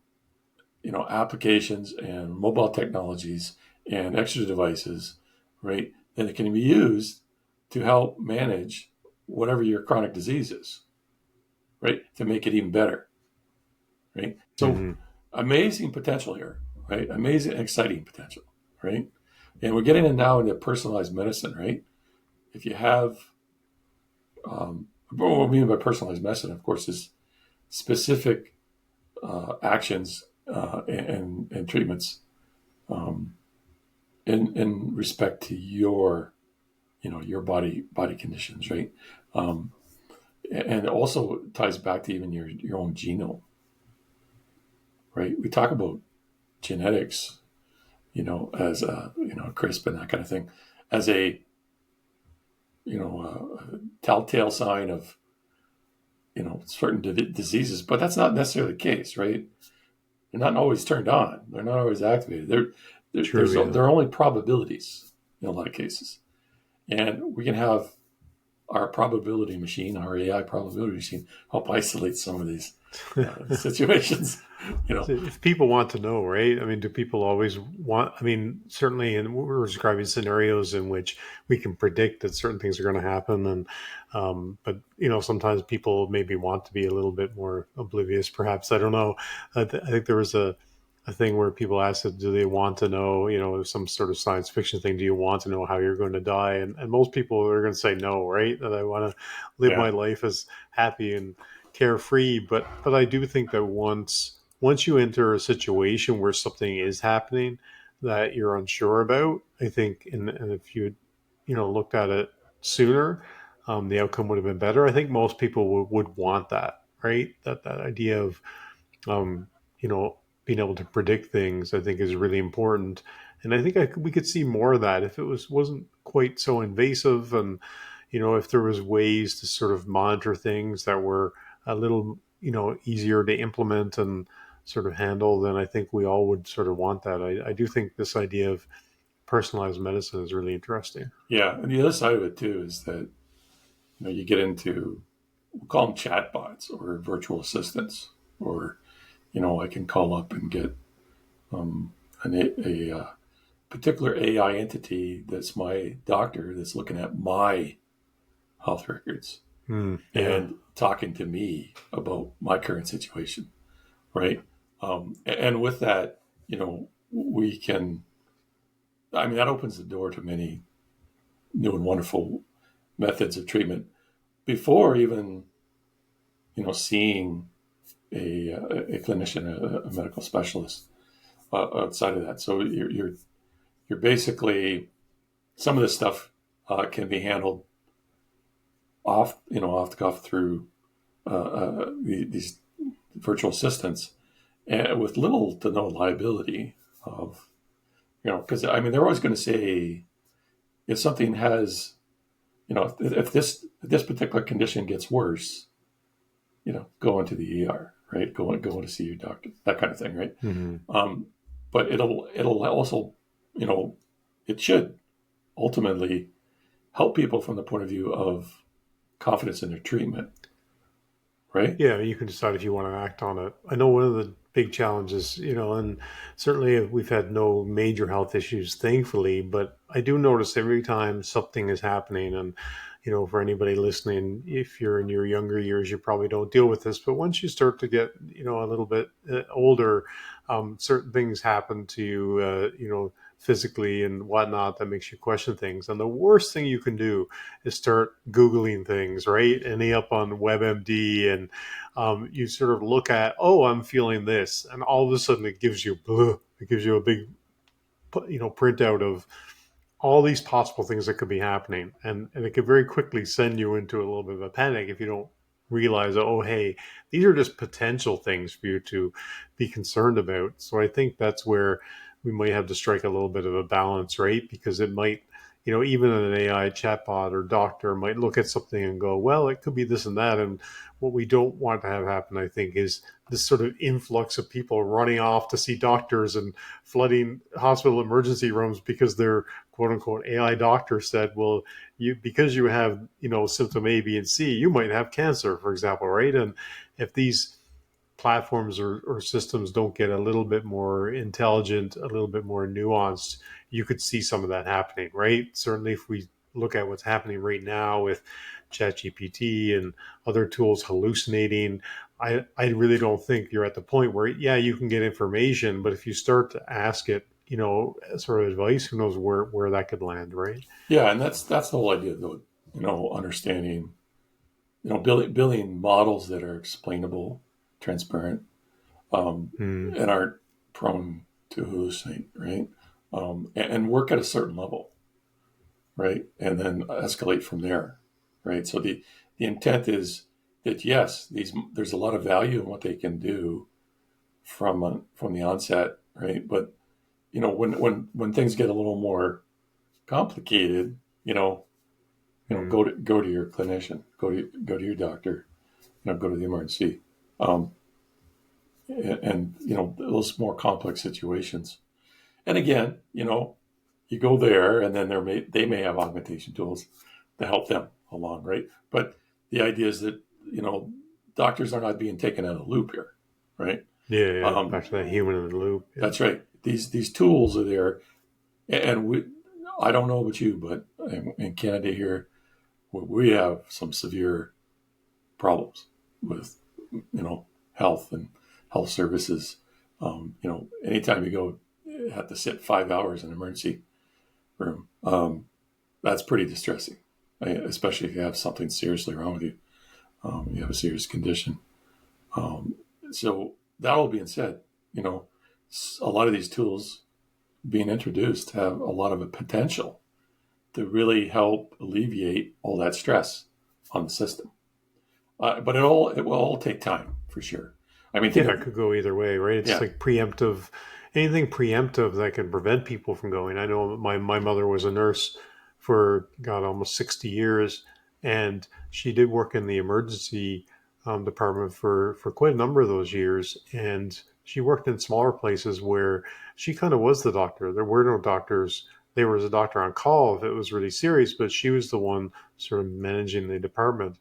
applications and mobile technologies and extra devices, right? And it can be used to help manage whatever your chronic disease is, right? To make it even better, right? So Mm-hmm. amazing potential here, right? Amazing, exciting potential, right? And we're getting in now into personalized medicine, right? If you have, what we mean by personalized medicine, of course, is specific actions and treatments in respect to your body conditions, right? And it also ties back to even your own genome, right? We talk about genetics, as CRISP and that kind of thing, as a telltale sign of certain diseases, but that's not necessarily the case, right? They're not always turned on. They're not always activated. True, yeah. They're only probabilities in a lot of cases, and we can have our probability machine, our AI probability machine, help isolate some of these situations. So if people want to know, right? I mean, do people always want? I mean, certainly, and we're describing scenarios in which we can predict that certain things are going to happen, and but sometimes people maybe want to be a little bit more oblivious. Perhaps I don't know. I think there was a thing where people asked, do they want to know? Some sort of science fiction thing. Do you want to know how you're going to die? And most people are going to say no, right? That I want to live Yeah, my life as happy and carefree. But I do think that once you enter a situation where something is happening that you're unsure about, I think, and if you looked at it sooner, the outcome would have been better. I think most people would want that, right? That idea of um, you know being able to predict things, I think, is really important. And I think we could see more of that if it wasn't quite so invasive, and if there was ways to sort of monitor things that were a little easier to implement and sort of handle, then I think we all would sort of want that. I do think this idea of personalized medicine is really interesting. yeah. And the other side of it too is that you get into, we'll call them chatbots or virtual assistants, or I can call up and get a particular AI entity that's my doctor that's looking at my health records Yeah. and talking to me about my current situation, right? And with that, we can. I mean, that opens the door to many new and wonderful methods of treatment before even seeing a clinician, a medical specialist outside of that. So you're basically, some of this stuff can be handled off the cuff through these virtual assistants, and with little to no liability of, because I mean they're always going to say if something has, if this particular condition gets worse, go into the ER, right? Go to see your doctor, that kind of thing, right? Mm-hmm. But it'll also, it should ultimately help people from the point of view of confidence in their treatment, right? Yeah, you can decide if you want to act on it. I know one of the big challenges, and certainly we've had no major health issues, thankfully, but I do notice every time something is happening, and, for anybody listening, if you're in your younger years, you probably don't deal with this, but once you start to get, a little bit older, certain things happen to you, physically and whatnot that makes you question things. And the worst thing you can do is start Googling things, right? Ending up on WebMD, and you sort of look at, oh, I'm feeling this, and all of a sudden it gives you a big printout of all these possible things that could be happening, and it could very quickly send you into a little bit of a panic if you don't realize, oh, hey, these are just potential things for you to be concerned about. So I think that's where we might have to strike a little bit of a balance, right? Because it might, even an AI chatbot or doctor might look at something and go, well, it could be this and that. And what we don't want to have happen, I think, is this sort of influx of people running off to see doctors and flooding hospital emergency rooms because their quote unquote AI doctor said, well, because you have, symptom A, B, and C, you might have cancer, for example, right? And if these platforms or systems don't get a little bit more intelligent, a little bit more nuanced, you could see some of that happening, right? Certainly, if we look at what's happening right now with ChatGPT and other tools hallucinating, I really don't think you're at the point where, yeah, you can get information, but if you start to ask it, sort of advice, who knows where that could land, right? Yeah, and that's the whole idea, though. Understanding, building models that are explainable, transparent, Mm. and aren't prone to hallucinate, right? And work at a certain level, right? And then escalate from there, right? So the intent is that yes, there's a lot of value in what they can do from the onset, right? But when things get a little more complicated, Mm. go to your clinician, go to your doctor, go to the emergency, um, and those more complex situations. And again, you go there, and then they may have augmentation tools to help them, along, right? But the idea is that, doctors are not being taken out of the loop here, right? Yeah. Um, Back to that human in the loop. Yeah. that's right. These tools are there, and I don't know about you, but in Canada here, we have some severe problems with, health and health services. Anytime you go, you have to sit 5 hours in an emergency room. That's pretty distressing, especially if you have something seriously wrong with you. You have a serious condition. Um, so that all being said, a lot of these tools being introduced have a lot of a potential to really help alleviate all that stress on the system. But it will all take time for sure. I mean, think Yeah, it of could go either way, right? It's yeah, like preemptive, anything preemptive that can prevent people from going. I know my mother was a nurse for, God, almost 60 years, and she did work in the emergency department for quite a number of those years. And she worked in smaller places where she kind of was the doctor. There were no doctors. There was a doctor on call if it was really serious, but she was the one sort of managing the department.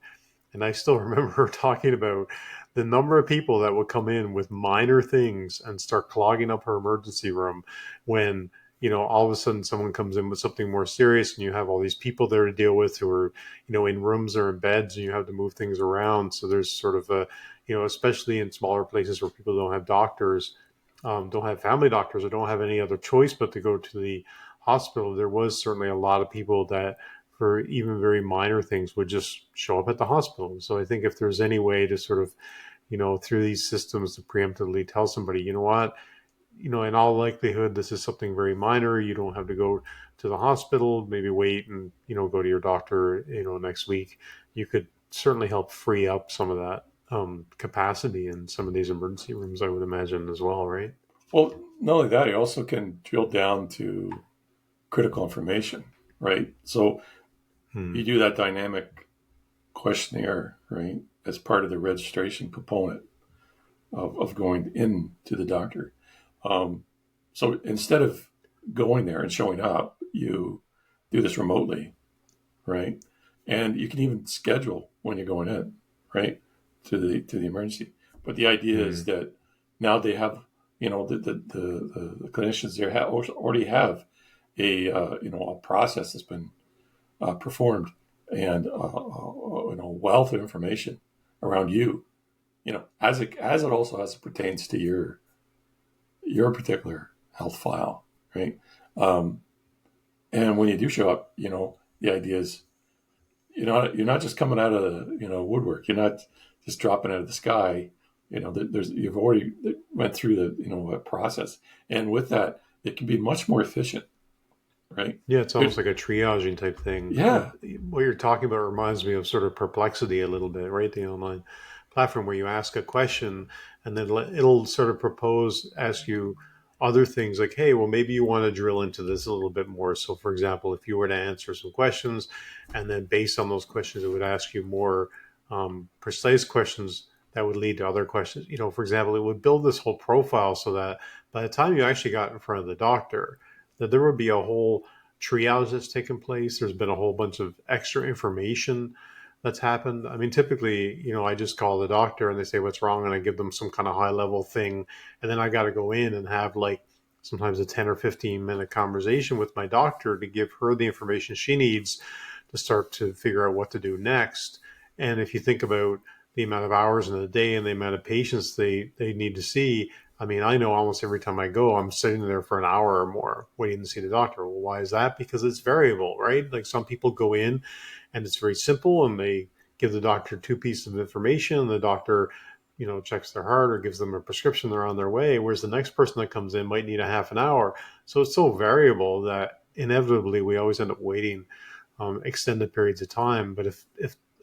And I still remember her talking about the number of people that would come in with minor things and start clogging up her emergency room when, all of a sudden someone comes in with something more serious and you have all these people there to deal with who are, in rooms or in beds and you have to move things around. So there's sort of a, especially in smaller places where people don't have doctors, don't have family doctors or don't have any other choice but to go to the hospital. There was certainly a lot of people that for even very minor things would just show up at the hospital. So I think if there's any way to sort of, through these systems to preemptively tell somebody, you know what, in all likelihood, this is something very minor. You don't have to go to the hospital, maybe wait and, go to your doctor, next week. You could certainly help free up some of that capacity in some of these emergency rooms, I would imagine as well, right? well, not only that, you also can drill down to critical information, right? So Hmm. you do that dynamic questionnaire, right, as part of the registration component of going in to the doctor. Um, so instead of going there and showing up, you do this remotely, right? And you can even schedule when you're going in, right, to the emergency. But the idea is Hmm. that now they have, the clinicians there already have a process that's been performed and wealth of information around you, as it also as it pertains to your particular health file, right? Um, and when you do show up, the idea is you're not just coming out of woodwork. You're not just dropping out of the sky. You've already went through the process, and with that, it can be much more efficient, right? Yeah, it's There's, almost like a triaging type thing. yeah, What you're talking about reminds me of sort of Perplexity a little bit, right? The online platform where you ask a question and then it'll sort of ask you other things like, hey, well, maybe you want to drill into this a little bit more. So, for example, if you were to answer some questions and then based on those questions, it would ask you more precise questions that would lead to other questions. For example, it would build this whole profile so that by the time you actually got in front of the doctor, that there would be a whole triage that's taken place. There's been a whole bunch of extra information that's happened. I mean, typically, I just call the doctor and they say what's wrong, and I give them some kind of high level thing, and then I got to go in and have like sometimes a 10 or 15-minute conversation with my doctor to give her the information she needs to start to figure out what to do next. And if you think about the amount of hours in the day and the amount of patients they need to see, I mean, I know almost every time I go, I'm sitting there for an hour or more waiting to see the doctor. Well, why is that? Because it's variable, right? Like some people go in and it's very simple and they give the doctor two pieces of information and the doctor, checks their heart or gives them a prescription, they're on their way. Whereas the next person that comes in might need a half an hour. So it's so variable that inevitably we always end up waiting extended periods of time. But if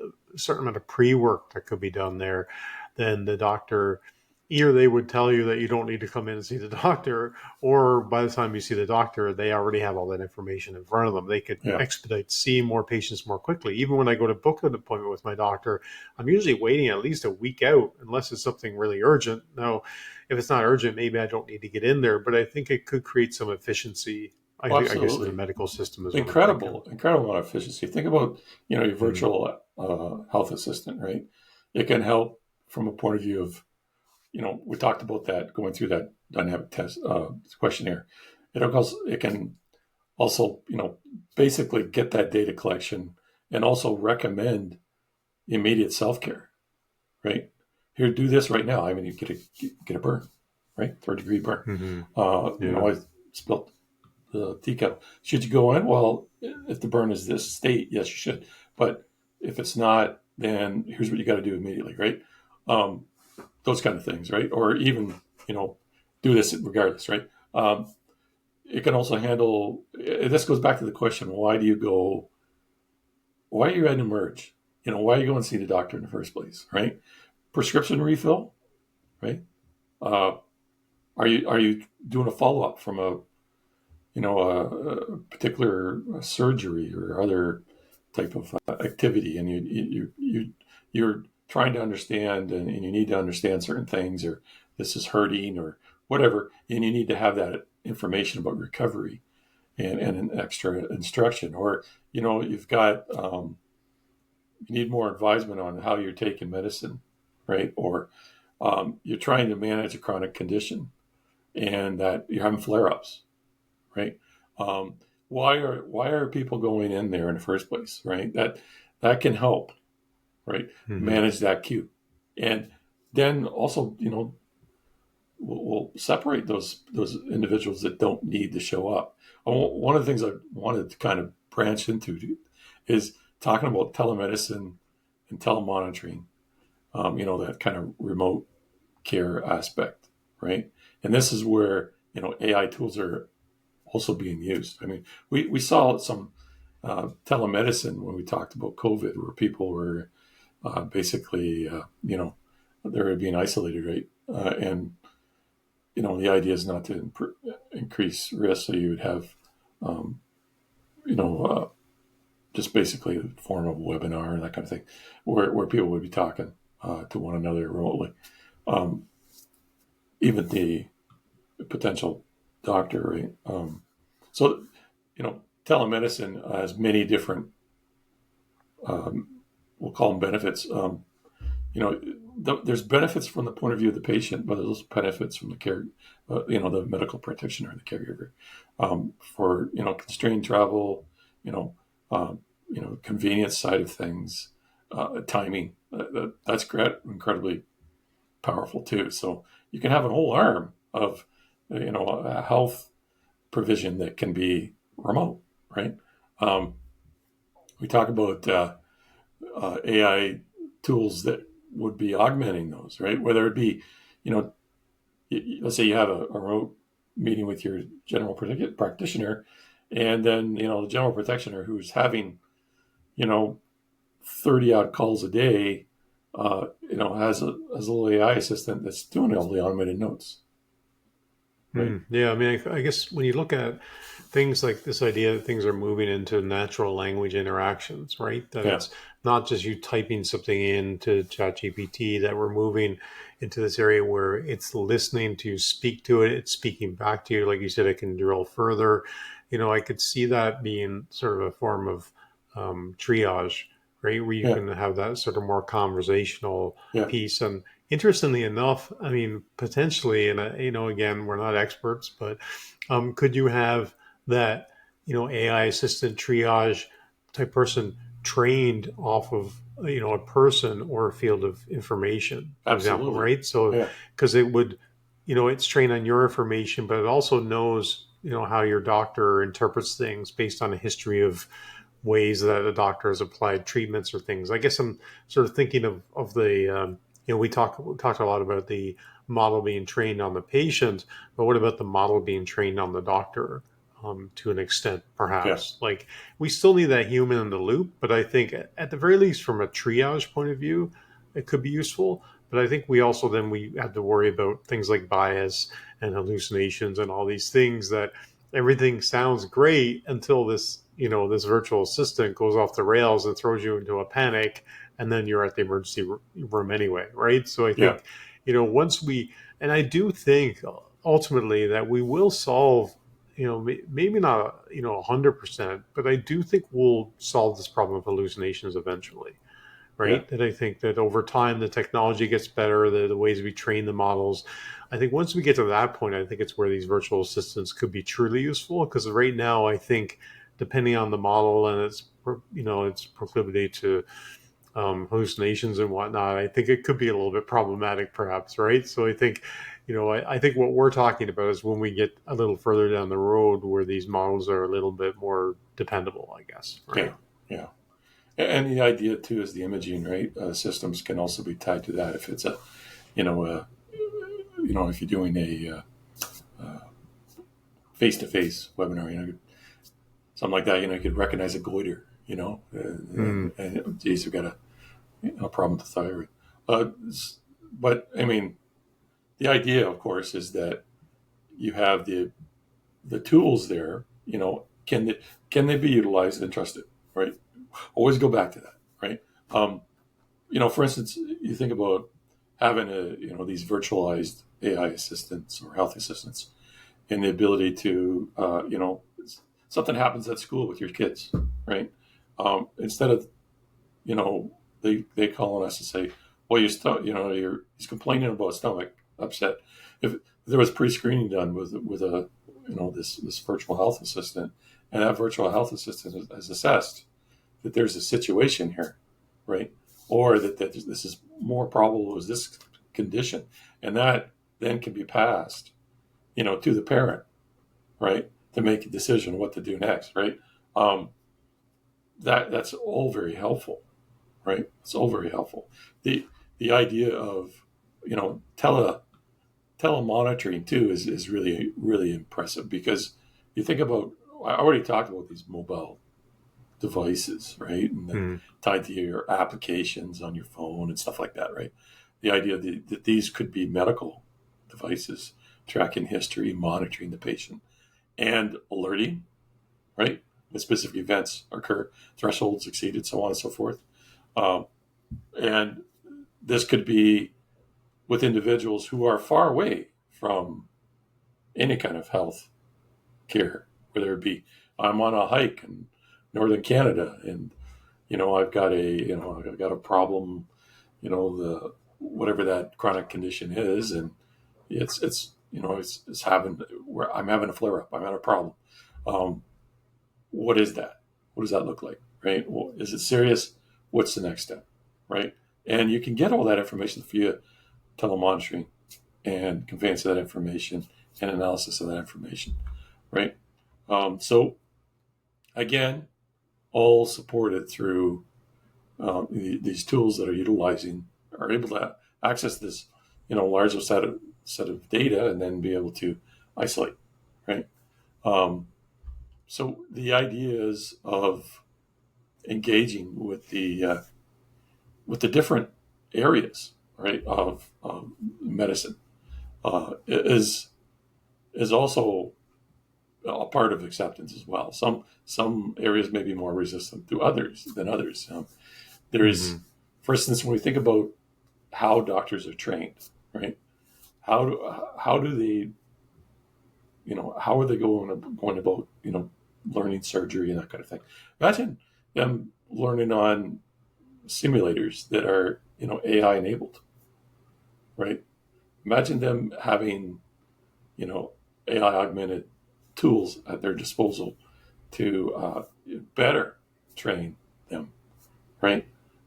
a certain amount of pre-work that could be done there, then the doctor, either they would tell you that you don't need to come in and see the doctor, or by the time you see the doctor, they already have all that information in front of them. They could yeah. expedite seeing more patients more quickly. Even when I go to book an appointment with my doctor, I'm usually waiting at least a week out, unless it's something really urgent. Now, if it's not urgent, maybe I don't need to get in there, but I think it could create some efficiency I Well, think, I guess in the absolutely. medical system is what I'm thinking. Incredible amount of efficiency. Think about, your Mm, virtual health assistant, right? It can help from a point of view of, we talked about that going through that dynamic test questionnaire. It can also, basically get that data collection and also recommend immediate self care, right? Here, do this right now. I mean, you get a burn, right? Third-degree burn. hmm Yeah. I spilled the teacup. Should you go in? Well, if the burn is this state, yes, you should. But if it's not, then here's what you got to do immediately, right? Um, those kind of things, right? Or even, you know, do this regardless, right? It can also handle. This goes back to the question: Why do you go? Why are you at Emerge? Why are you going to see the doctor in the first place, right? Prescription refill, right? Uh, are you doing a follow up from a particular surgery or other type of activity, and you're trying to understand, and you need to understand certain things, or this is hurting, or whatever, and you need to have that information about recovery and an extra instruction, or you've got you need more advisement on how you're taking medicine, right? Or you're trying to manage a chronic condition and that you're having flare-ups, right? Um, why are people going in there in the first place, right? That can help, right? hmm Manage that queue, and then also, we'll separate those individuals that don't need to show up. One of the things I wanted to kind of branch into is talking about telemedicine and telemonitoring. That kind of remote care aspect, right? And this is where AI tools are also being used. I mean, we saw some telemedicine when we talked about COVID, where people were basically, they were being isolated, right? And the idea is not to increase risk, so you would have, um, you know, uh, just basically a form of a webinar and that kind of thing, where people would be talking to one another remotely. Um, Even the potential doctor, right? So, telemedicine has many different, um, we'll call them benefits. There's benefits from the point of view of the patient, but there's also benefits from the care, the medical practitioner and the caregiver. For constrained travel, you know, convenience side of things, timing. That's great, incredibly powerful too. So you can have a whole arm of, a health provision that can be remote, right? Um, we talk about AI tools that would be augmenting those, right? Whether it be, you know, let's say you have a remote meeting with your general practitioner, and then the general practitioner who's having, you know, 30 odd calls a day, has a little AI assistant that's doing all the automated notes, right? Yeah, I mean, I guess when you look at things like this idea that things are moving into natural language interactions, right? That Yeah, it's not just you typing something into ChatGPT, that we're moving into this area where it's listening to you speak to it, it's speaking back to you. Like you said, it can drill further. I could see that being sort of a form of triage, right? Where you yeah, can have that sort of more conversational yeah, piece. And interestingly enough, I mean, potentially, and again, we're not experts, but could you have that, AI assistant triage type person trained off of, a person or a field of information, for example, absolutely. right? So, Yeah, because it would, it's trained on your information, but it also knows, how your doctor interprets things based on a history of ways that a doctor has applied treatments or things. I guess I'm sort of thinking of the we talked a lot about the model being trained on the patient, but what about the model being trained on the doctor, to an extent, yeah, perhaps? Like, we still need that human in the loop, but I think at the very least, from a triage point of view, it could be useful. But I think we have to worry about things like bias and hallucinations and all these things, that everything sounds great until this virtual assistant goes off the rails and throws you into a panic, and then you're at the emergency room anyway, right? So I yeah, think, once we, and I do think ultimately that we will solve, maybe not, 100%, but I do think we'll solve this problem of hallucinations eventually, Yeah. right? That I think that over time the technology gets better, the ways we train the models. I think once we get to that point, I think it's where these virtual assistants could be truly useful. Because right now, I think depending on the model and its proclivity to hallucinations and whatnot, I think it could be a little bit problematic, perhaps, right? So I think, I think what we're talking about is when we get a little further down the road where these models are a little bit more dependable, I guess, Yeah. right? Yeah. And the idea too is the imaging, right? Systems can also be tied to that. If it's you know, a, if you're doing a face-to-face webinar, something like that, you could recognize a goiter, Mm, and geez, we've got a problem with the thyroid. But I mean, the idea, of course, is that you have the tools there. Can they be utilized and trusted? Right. Always go back to that. Right. Um, for instance, you think about having these virtualized AI assistants or health assistants, and the ability to something happens at school with your kids, right? Instead of you know they call on us to say, well, he's complaining about stomach upset. If there was pre-screening done with a this virtual health assistant, and that virtual health assistant has assessed that there's a situation here, right? Or that this is more probable as this condition, and that then can be passed, to the parent, right, to make a decision what to do next, right? Um, that's all very helpful, right? It's all very helpful. The idea of telemonitoring too is really really impressive, because you think about, I already talked about these mobile devices, right? And then mm, tied to your applications on your phone and stuff like that, right? The idea that these could be medical devices, tracking history, monitoring the patient, and alerting, right? When specific events occur, thresholds exceeded, so on and so forth. Um, and this could be with individuals who are far away from any kind of health care, whether it be I'm on a hike in northern Canada, and I've got a problem, the whatever that chronic condition is, and it's having where I'm having a flare up, I'm having a problem. Um, what is that? What does that look like? Right? Well, is it serious? What's the next step? Right? And you can get all that information via telemonitoring and conveyance of that information and analysis of that information. Right? So again, all supported through these tools that are able to access this, larger set of data, and then be able to isolate, right? Um, so the ideas of engaging with the different areas, right, of medicine is also a part of acceptance as well. Some areas may be more resistant to others than others. There is, mhm. for instance, when we think about how doctors are trained, right? How do they, how are they going about, learning surgery and that kind of thing? Imagine them learning on simulators that are, AI enabled, right? Imagine them having, you know, AI augmented tools at their disposal to better train them, right?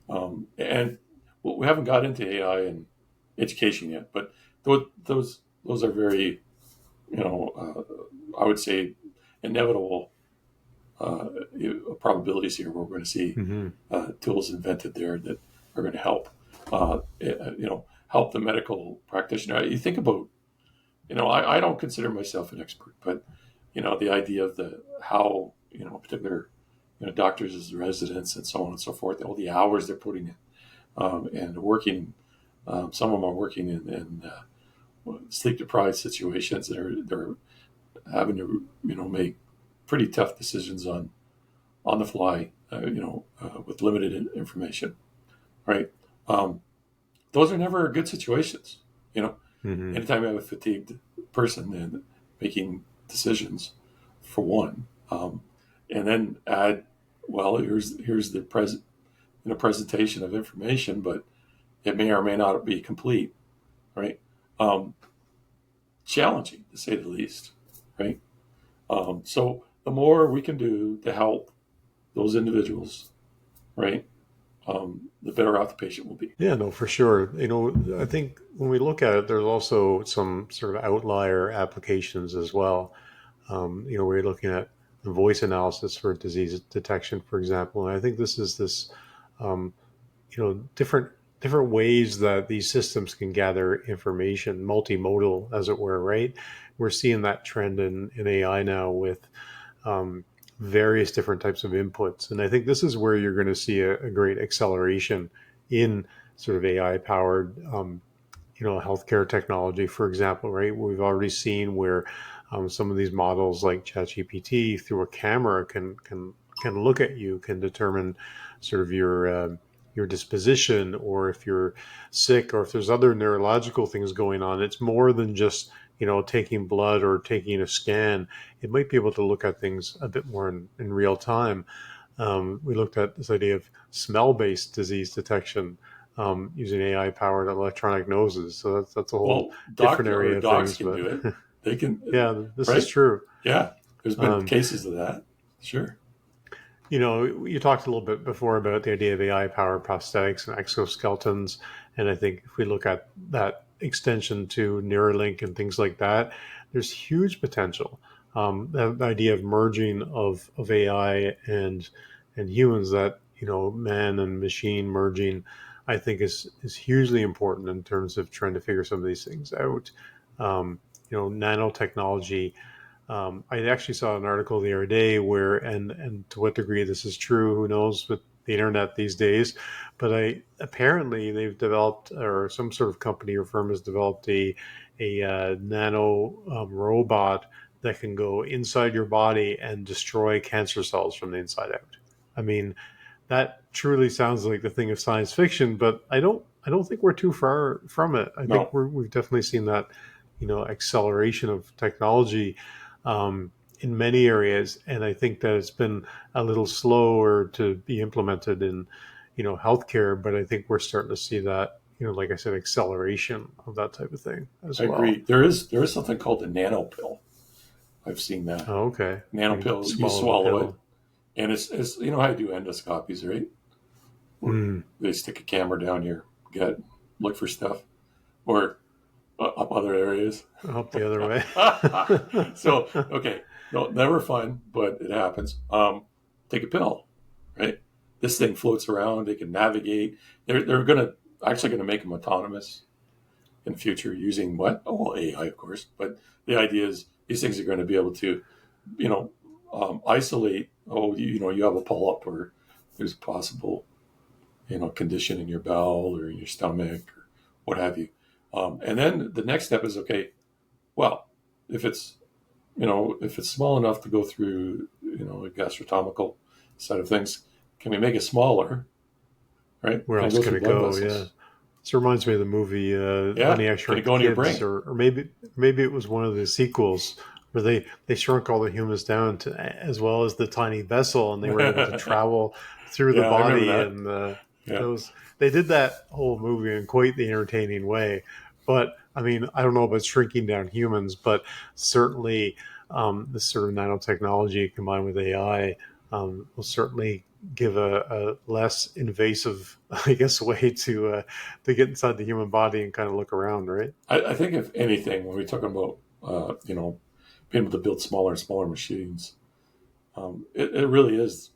And well, we haven't got into AI and education yet, but those are very, I would say, inevitable uh, probabilities here, where we're going to see Hmm. tools invented there that are going to help, help the medical practitioner. You think about, I don't consider myself an expert, but the idea of the how particular doctors as residents and so on and so forth, all the hours they're putting in, and working. Some of them are working in sleep deprived situations. They're having to make pretty tough decisions on the fly, with limited information, right? Um, those are never good situations. Hmm. Anytime you have a fatigued person and making decisions, for one, and then add, well, here's the presentation of information, but it may or may not be complete, right? Challenging to say the least, right? So the more we can do to help those individuals, right, the better off the patient will be. Yeah, no, for sure. I think when we look at it, there's also some sort of outlier applications as well. We're looking at the voice analysis for disease detection, for example. And I think this um, different ways that these systems can gather information, multimodal, as it were, right? We're seeing that trend in AI now with various different types of inputs. And I think this is where you're going to see a great acceleration in sort of AI powered, healthcare technology, for example, right? We've already seen where some of these models like ChatGPT through a camera can look at you, can determine sort of your disposition, or if you're sick, or if there's other neurological things going on. It's more than just taking blood or taking a scan. It might be able to look at things a bit more in real time. We looked at this idea of smell-based disease detection using AI-powered electronic noses. So that's a whole different area of dogs things. Can do it. They can. Yeah, this right? is true. Yeah, there's been cases of that. Sure. You talked a little bit before about the idea of AI-powered prosthetics and exoskeletons, and I think if we look at that extension to Neuralink and things like that, there's huge potential. The idea of merging of AI and humans, that man and machine merging, I think is hugely important in terms of trying to figure some of these things out. Nanotechnology. I actually saw an article the other day where, and to what degree this is true, who knows with the internet these days, but apparently they've developed, or some sort of company or firm has developed a nano robot that can go inside your body and destroy cancer cells from the inside out. I mean, that truly sounds like the thing of science fiction, but I don't think we're too far from it. I think we've definitely seen that, acceleration of technology in many areas, and I think that it's been a little slower to be implemented in, healthcare. But I think we're starting to see that, like I said, acceleration of that type of thing as well. I agree. There is something called the nano pill. I've seen that. Oh, okay. Nano pill. You swallow it, and it's how you do endoscopies, right? They stick a camera down your gut, look for stuff, or up other areas. Up the other way. So, okay. No, never fun, but it happens. Take a pill, right? This thing floats around. They can navigate. They're actually going to make them autonomous in the future using what? Oh, well, AI, of course. But the idea is these things are going to be able to, isolate. Oh, you have a polyp, or there's a possible, condition in your bowel or in your stomach or what have you. And then the next step is, okay, well, if it's small enough to go through, a gastrotomical side of things, can we make it smaller? Right? Where else can it go? Yeah. This reminds me of the movie Honey, I Shrunk the Kids, or maybe it was one of the sequels where they shrunk all the humans down to as well as the tiny vessel, and they were able to travel through the body. And they did that whole movie in quite the entertaining way. But I mean, I don't know about shrinking down humans, but certainly this sort of nanotechnology combined with AI will certainly give a less invasive, I guess, way to get inside the human body and kind of look around, right? I think if anything, when we're talking about being able to build smaller and smaller machines, it really is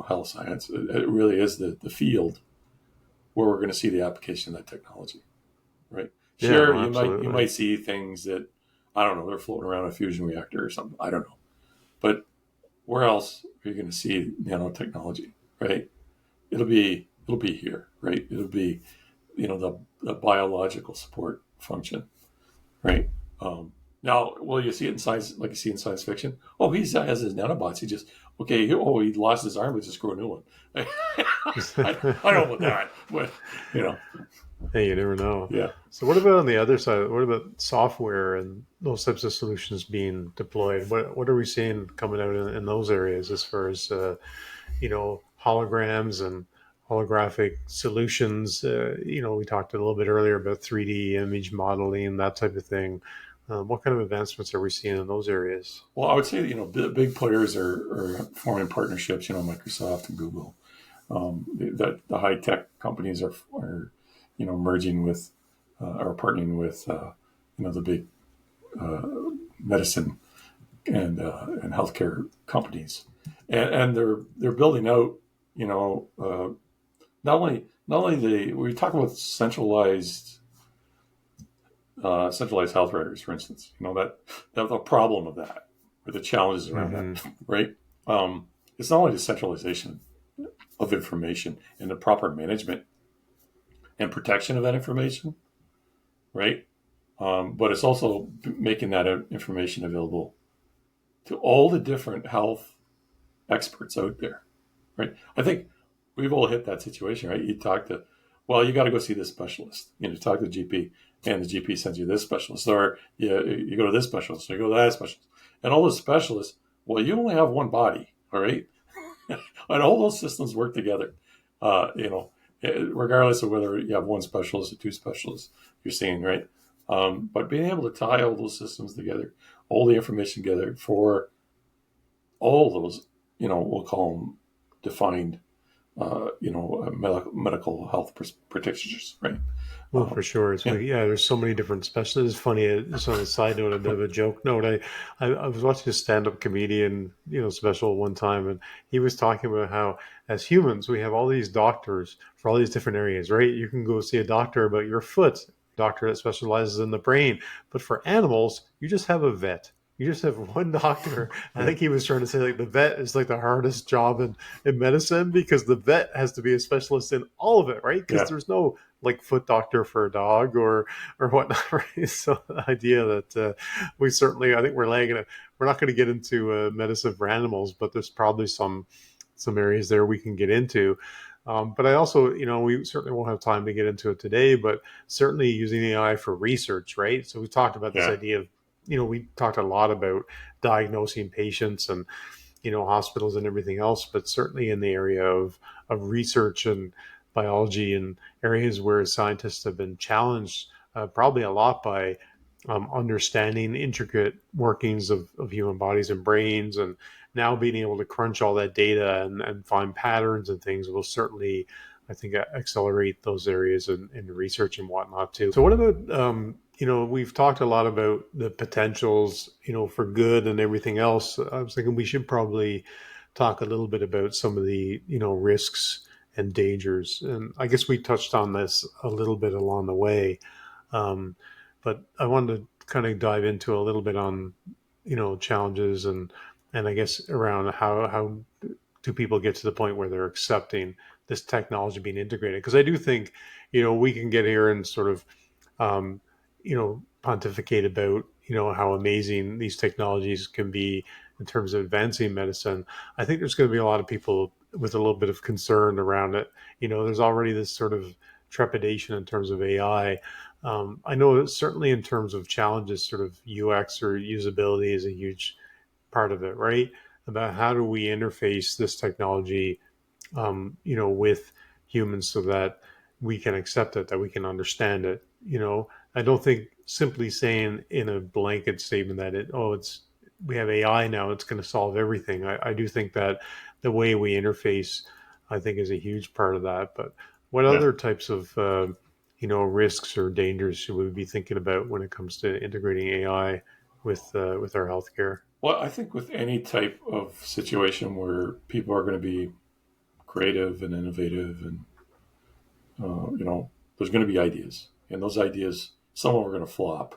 health science. It really is the field where we're going to see the application of that technology, right? Sure, you might see things that, I don't know, they're floating around a fusion reactor or something. I don't know, but where else are you going to see nanotechnology, right? It'll be here, right? It'll be, the biological support function, right? Now, will you see it in science, like you see in science fiction? Oh, he has his nanobots. He lost his arm, let's just grow a new one. I don't know about that, but Hey, you never know. Yeah. So what about on the other side? What about software and those types of solutions being deployed? What are we seeing coming out in those areas as far as holograms and holographic solutions? We talked a little bit earlier about 3D image modeling, that type of thing. What kind of advancements are we seeing in those areas? Well, I would say that, big players are forming partnerships, Microsoft and Google. The high tech companies are merging with or partnering with the big medicine and healthcare companies, and they're building out. Not only the we talk about centralized health records, for instance. That the problem of that, or the challenges around Hmm. that, right? It's not only the centralization of information and the proper management and protection of that information, right? But it's also making that information available to all the different health experts out there, right? I think we've all hit that situation, right? You got to go see this specialist. Talk to the GP, and the GP sends you this specialist, or you go to this specialist, or you go to that specialist, and all those specialists. Well, you only have one body, all right, and all those systems work together. Regardless of whether you have one specialist or two specialists, you're seeing, right? But being able to tie all those systems together, all the information together for all those, we'll call them defined, medical health practitioners, right? Well, for sure. It's Yeah, like, yeah, there's so many different specialists. It's funny, just on a side note, a bit of a joke note. I was watching a stand-up comedian, special one time, and he was talking about how, as humans, we have all these doctors for all these different areas, right? You can go see a doctor about your foot, doctor that specializes in the brain. But for animals, you just have a vet. You just have one doctor. I yeah, think he was trying to say like the vet is like the hardest job in medicine because the vet has to be a specialist in all of it, right? Because yeah, there's no like foot doctor for a dog or whatnot. Right? So the idea that we certainly, I think we're not going to get into medicine for animals, but there's probably some areas there we can get into. But I also, we certainly won't have time to get into it today, but certainly using AI for research, right? So we talked about this yeah, idea of, we talked a lot about diagnosing patients and hospitals and everything else, but certainly in the area of research and biology and areas where scientists have been challenged probably a lot by understanding intricate workings of human bodies and brains, and now being able to crunch all that data and find patterns and things will certainly, I think, accelerate those areas in research and whatnot too. So what about we've talked a lot about the potentials, for good and everything else. I was thinking we should probably talk a little bit about some of the, risks and dangers. And I guess we touched on this a little bit along the way. Um, but I wanted to kind of dive into a little bit on, challenges and I guess around how do people get to the point where they're accepting this technology being integrated? Because I do think, we can get here and sort of, pontificate about, how amazing these technologies can be in terms of advancing medicine. I think there's going to be a lot of people with a little bit of concern around it. There's already this sort of trepidation in terms of AI. I know that certainly in terms of challenges, sort of UX or usability is a huge part of it, right? About how do we interface this technology, with humans so that we can accept it, that we can understand it. I don't think simply saying in a blanket statement that we have AI now, it's going to solve everything. I do think that the way we interface, I think, is a huge part of that. But what yeah. other types of risks or dangers should we be thinking about when it comes to integrating AI with our healthcare? Well, I think with any type of situation where people are going to be creative and innovative, and there's going to be ideas, and those ideas, some of them are going to flop,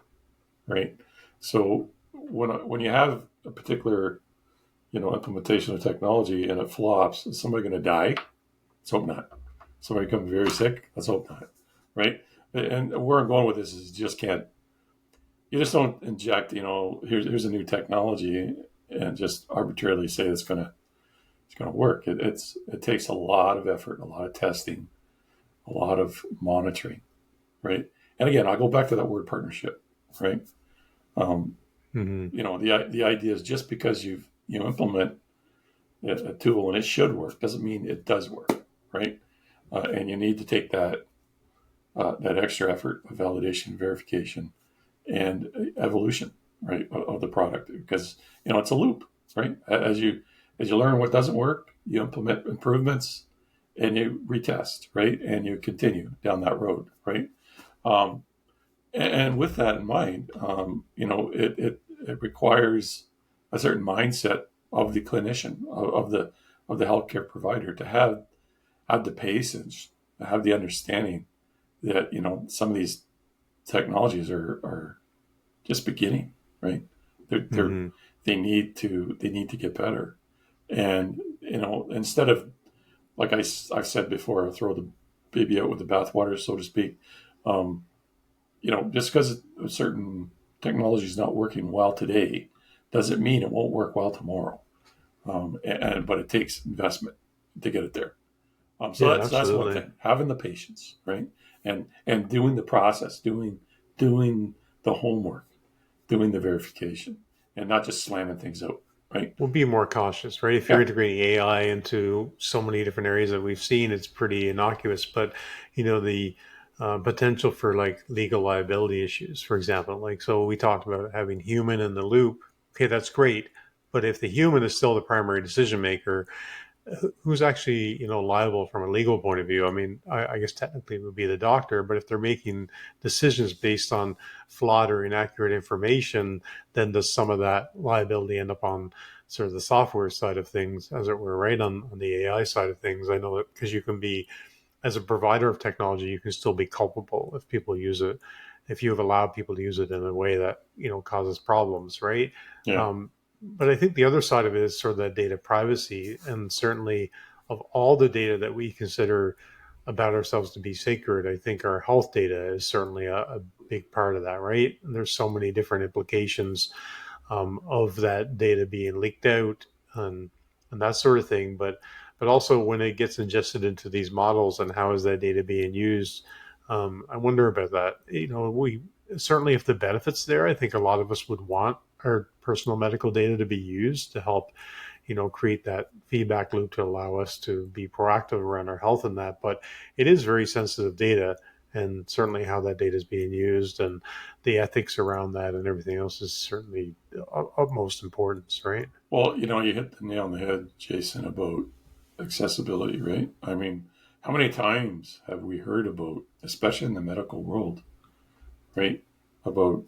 right? So when you have a particular implementation of technology and it flops, is somebody going to die? Let's hope not. Somebody become very sick? Let's hope not, right? And where I'm going with this is you just don't inject, here's a new technology and just arbitrarily say it's gonna work. It takes a lot of effort, a lot of testing, a lot of monitoring. right? And again, I'll go back to that word partnership, right? Um, Hmm. the idea is just because you implement a tool and it should work doesn't mean it does work, right? And you need to take that extra effort of validation, verification, and evolution, right, of the product, because it's a loop, right? As you learn what doesn't work, you implement improvements, and you retest, right, and you continue down that road, right? Um, and with that in mind, it requires a certain mindset of the clinician, of the healthcare provider, to have the patience, have the understanding that some of these technologies are just beginning, right? They're Hmm. they need to get better, and instead of, like I've said before, throw the baby out with the bathwater, so to speak. Um, just because a certain technology is not working well today doesn't mean it won't work well tomorrow. But it takes investment to get it there. So Yeah, that's one absolutely. thing: having the patience, right, and doing the process, doing the homework, doing the verification, and not just slamming things out, right? We'll be more cautious, right? If you're Yeah, integrating AI into so many different areas that we've seen, it's pretty innocuous. But the potential for like legal liability issues, for example, like so we talked about having human in the loop. Okay, that's great. But if the human is still the primary decision maker, who's actually liable from a legal point of view? I mean, I guess technically it would be the doctor, but if they're making decisions based on flawed or inaccurate information, then does some of that liability end up on sort of the software side of things, as it were, right, on the AI side of things? I know that because you can be, as a provider of technology, you can still be culpable if people use it, if you have allowed people to use it in a way that causes problems, right? yeah. But I think the other side of it is sort of that data privacy, and certainly of all the data that we consider about ourselves to be sacred, I think our health data is certainly a big part of that, right? And there's so many different implications of that data being leaked out, and that sort of thing. But also when it gets ingested into these models, and how is that data being used? I wonder about that. We certainly, if the benefits there, I think a lot of us would want our personal medical data to be used to help create that feedback loop to allow us to be proactive around our health and that. But it is very sensitive data, and certainly how that data is being used and the ethics around that and everything else is certainly of utmost importance, right? Well, you hit the nail on the head, Jason, about accessibility, right? I mean, how many times have we heard about, especially in the medical world, right, about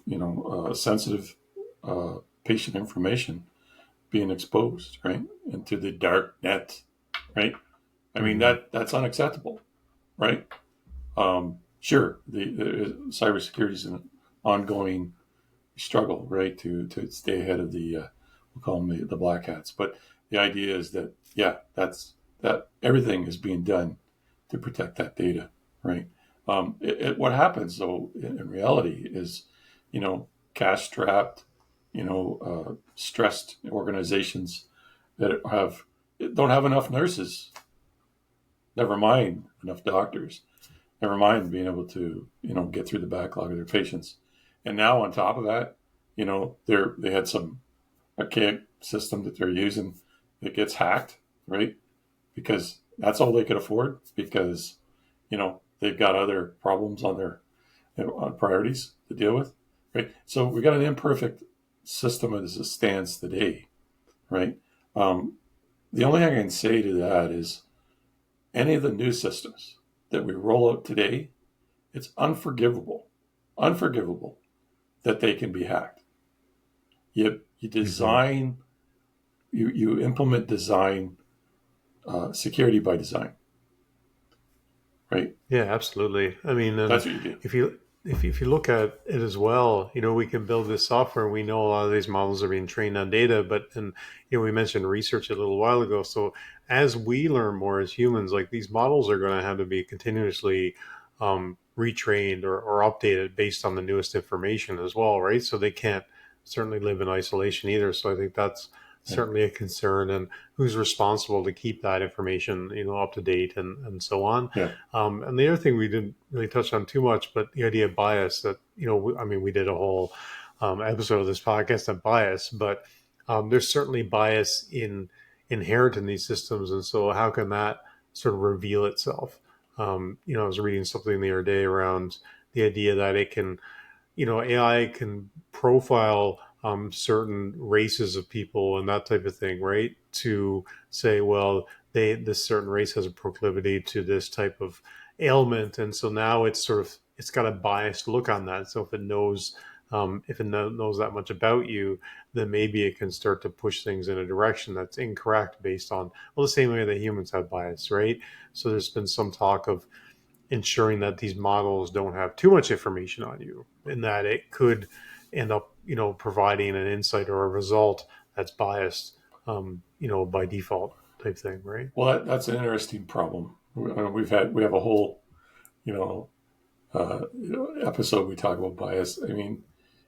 sensitive patient information being exposed, right, into the dark net, right? I mean, Hmm. that's unacceptable, right? Sure, the cybersecurity is an ongoing struggle, right, to stay ahead of we'll call them the black hats. But the idea is that, yeah, that everything is being done to protect that data, right? What happens though in reality is, cash strapped, stressed organizations that don't have enough nurses, never mind enough doctors, never mind being able to get through the backlog of their patients. And now on top of that, they had some archaic system that they're using that gets hacked, right? Because that's all they could afford, because they've got other problems on their priorities to deal with, right? So we got an imperfect system as it stands today, right? Um, the only thing I can say to that is, any of the new systems that we roll out today, it's unforgivable that they can be hacked. You Hmm. design, you implement design, security by design, right? Yeah, absolutely. I mean, That's and what you do. if you look at it as well, we can build this software. We know a lot of these models are being trained on data, but and we mentioned research a little while ago. So as we learn more as humans, like these models are going to have to be continuously retrained or updated based on the newest information as well, right? So they can't certainly live in isolation either. So I think certainly a concern, and who's responsible to keep that information, up to date and so on. Yeah. And the other thing we didn't really touch on too much, but the idea of bias that, we did a whole episode of this podcast on bias, but there's certainly bias inherent in these systems. And so how can that sort of reveal itself? I was reading something the other day around the idea that it can, AI can profile certain races of people and that type of thing, right? To say, well, this certain race has a proclivity to this type of ailment, and so now it's got a biased look on that. So if it knows that much about you, then maybe it can start to push things in a direction that's incorrect based on, well, the same way that humans have bias, right? So there's been some talk of ensuring that these models don't have too much information on you, and that it could end up, providing an insight or a result that's biased, by default type thing, right? Well, that's an interesting problem. We have a whole, you know, episode we talk about bias. I mean,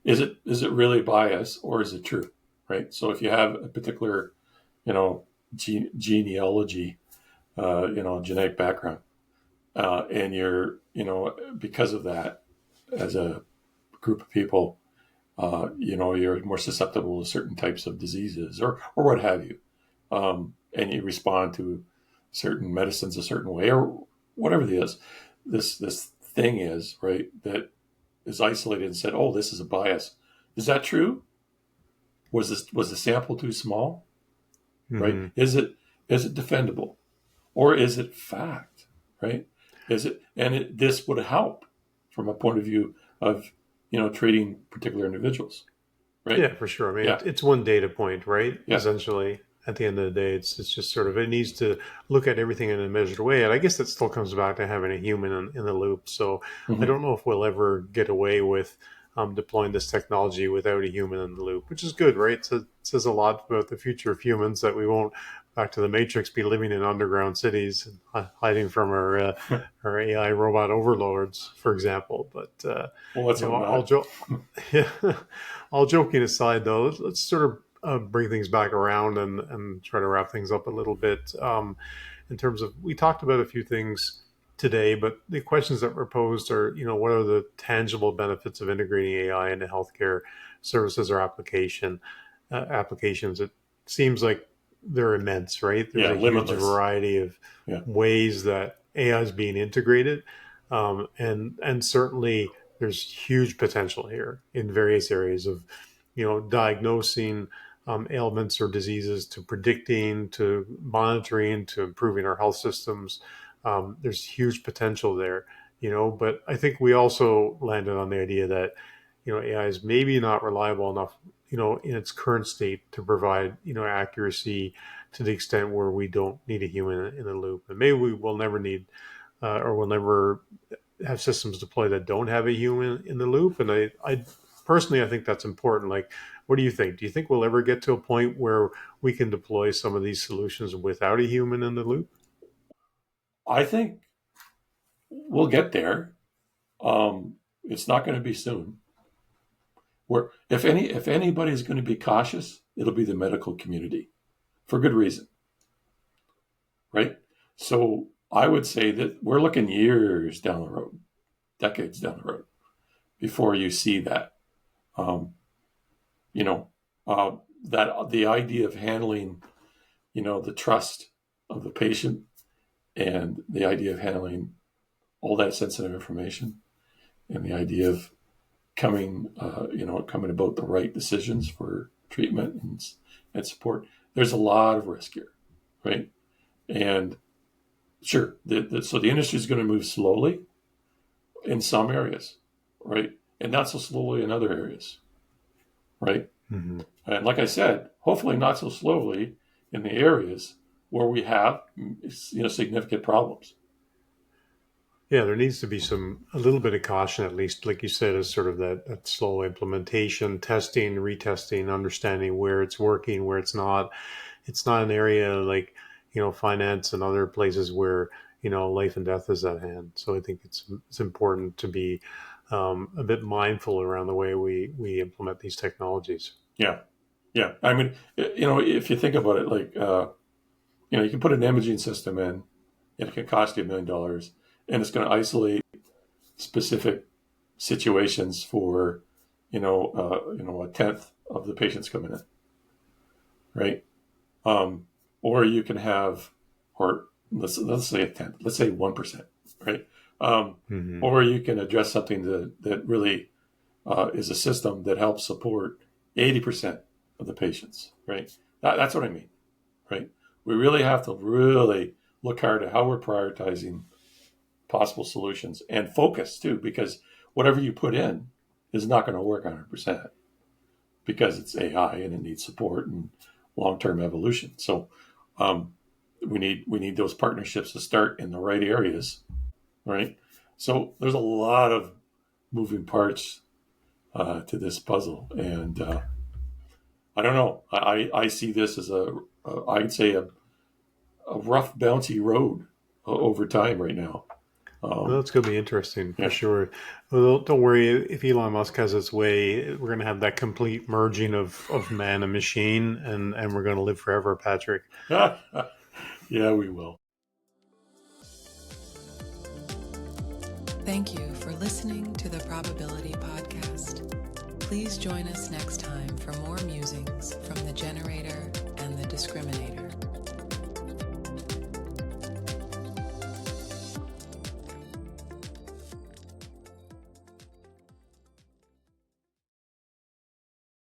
is it really bias or is it true, right? So if you have a particular, genealogy, genetic background, and you're, because of that, as a group of people, you're more susceptible to certain types of diseases or what have you, and you respond to certain medicines a certain way or whatever it is. This thing is, right, that is isolated and said, oh, this is a bias. Is that true? Was the sample too small? Right? Mm-hmm. Is it defendable, or is it fact? Right? Is it? And this would help from a point of view of treating particular individuals. Right? Yeah, for sure. I mean, Yeah. it's one data point, right? Yeah. Essentially, at the end of the day, it's just sort of, it needs to look at everything in a measured way. And I guess that still comes back to having a human in the loop. So Mhm. I don't know if we'll ever get away with deploying this technology without a human in the loop, which is good, right? So it says a lot about the future of humans, that we won't, back to the Matrix, be living in underground cities and hiding from our AI robot overlords, for example. But Well, let's hope I'll not. joke. Yeah, all joking aside, though, let's sort of bring things back around and try to wrap things up a little bit. In terms of, we talked about a few things today, but the questions that were posed are, what are the tangible benefits of integrating AI into healthcare services or applications? It seems like they're immense, right? There's Yeah, a limitless. huge variety of Yeah. ways that AI is being integrated, and certainly there's huge potential here in various areas of, diagnosing ailments or diseases, to predicting, to monitoring, to improving our health systems. There's huge potential there, but I think we also landed on the idea that, AI is maybe not reliable enough, in its current state to provide, accuracy to the extent where we don't need a human in the loop. And maybe we will never need, or we'll never have systems deployed that don't have a human in the loop. And I personally, I think that's important. Like, what do you think? Do you think we'll ever get to a point where we can deploy some of these solutions without a human in the loop? I think we'll get there. It's not going to be soon. Where if anybody's going to be cautious, it'll be the medical community, for good reason, right? So I would say that we're looking years down the road, decades down the road, before you see that. You know, that the idea of handling, the trust of the patient, and the idea of handling all that sensitive information, and the idea of coming about the right decisions for treatment and support. There's a lot of risk here, right? And sure, so the industry is going to move slowly in some areas, right, and not so slowly in other areas, right? Mm-hmm. And like I said, hopefully not so slowly in the areas where we have significant problems. Yeah, there needs to be a little bit of caution, at least, like you said, is sort of that slow implementation, testing, retesting, understanding where it's working, where it's not. It's not an area like, finance and other places where, life and death is at hand. So I think it's important to be a bit mindful around the way we implement these technologies. Yeah. Yeah. I mean, if you think about it, like, you can put an imaging system in, and it can cost you $1 million, and it's going to isolate specific situations for, a tenth of the patients coming in, right? Or you can have, or let's say a tenth, let's say 1%, right? Hmm. Or you can address something that really is a system that helps support 80% of the patients, right? That's what I mean, right? We really have to really look hard at how we're prioritizing possible solutions and focus too, because whatever you put in is not going to work 100% because it's AI and it needs support and long-term evolution. So we need those partnerships to start in the right areas, right? So there's a lot of moving parts to this puzzle, and I don't know. I see this as I'd say a rough, bouncy road over time right now. Well, that's going to be interesting for Yeah. sure. Well, don't worry. If Elon Musk has his way, we're going to have that complete merging of man and machine, and we're going to live forever, Patrick. Yeah, we will. Thank you for listening to the Probability Podcast. Please join us next time for more musings from the generator and the discriminator.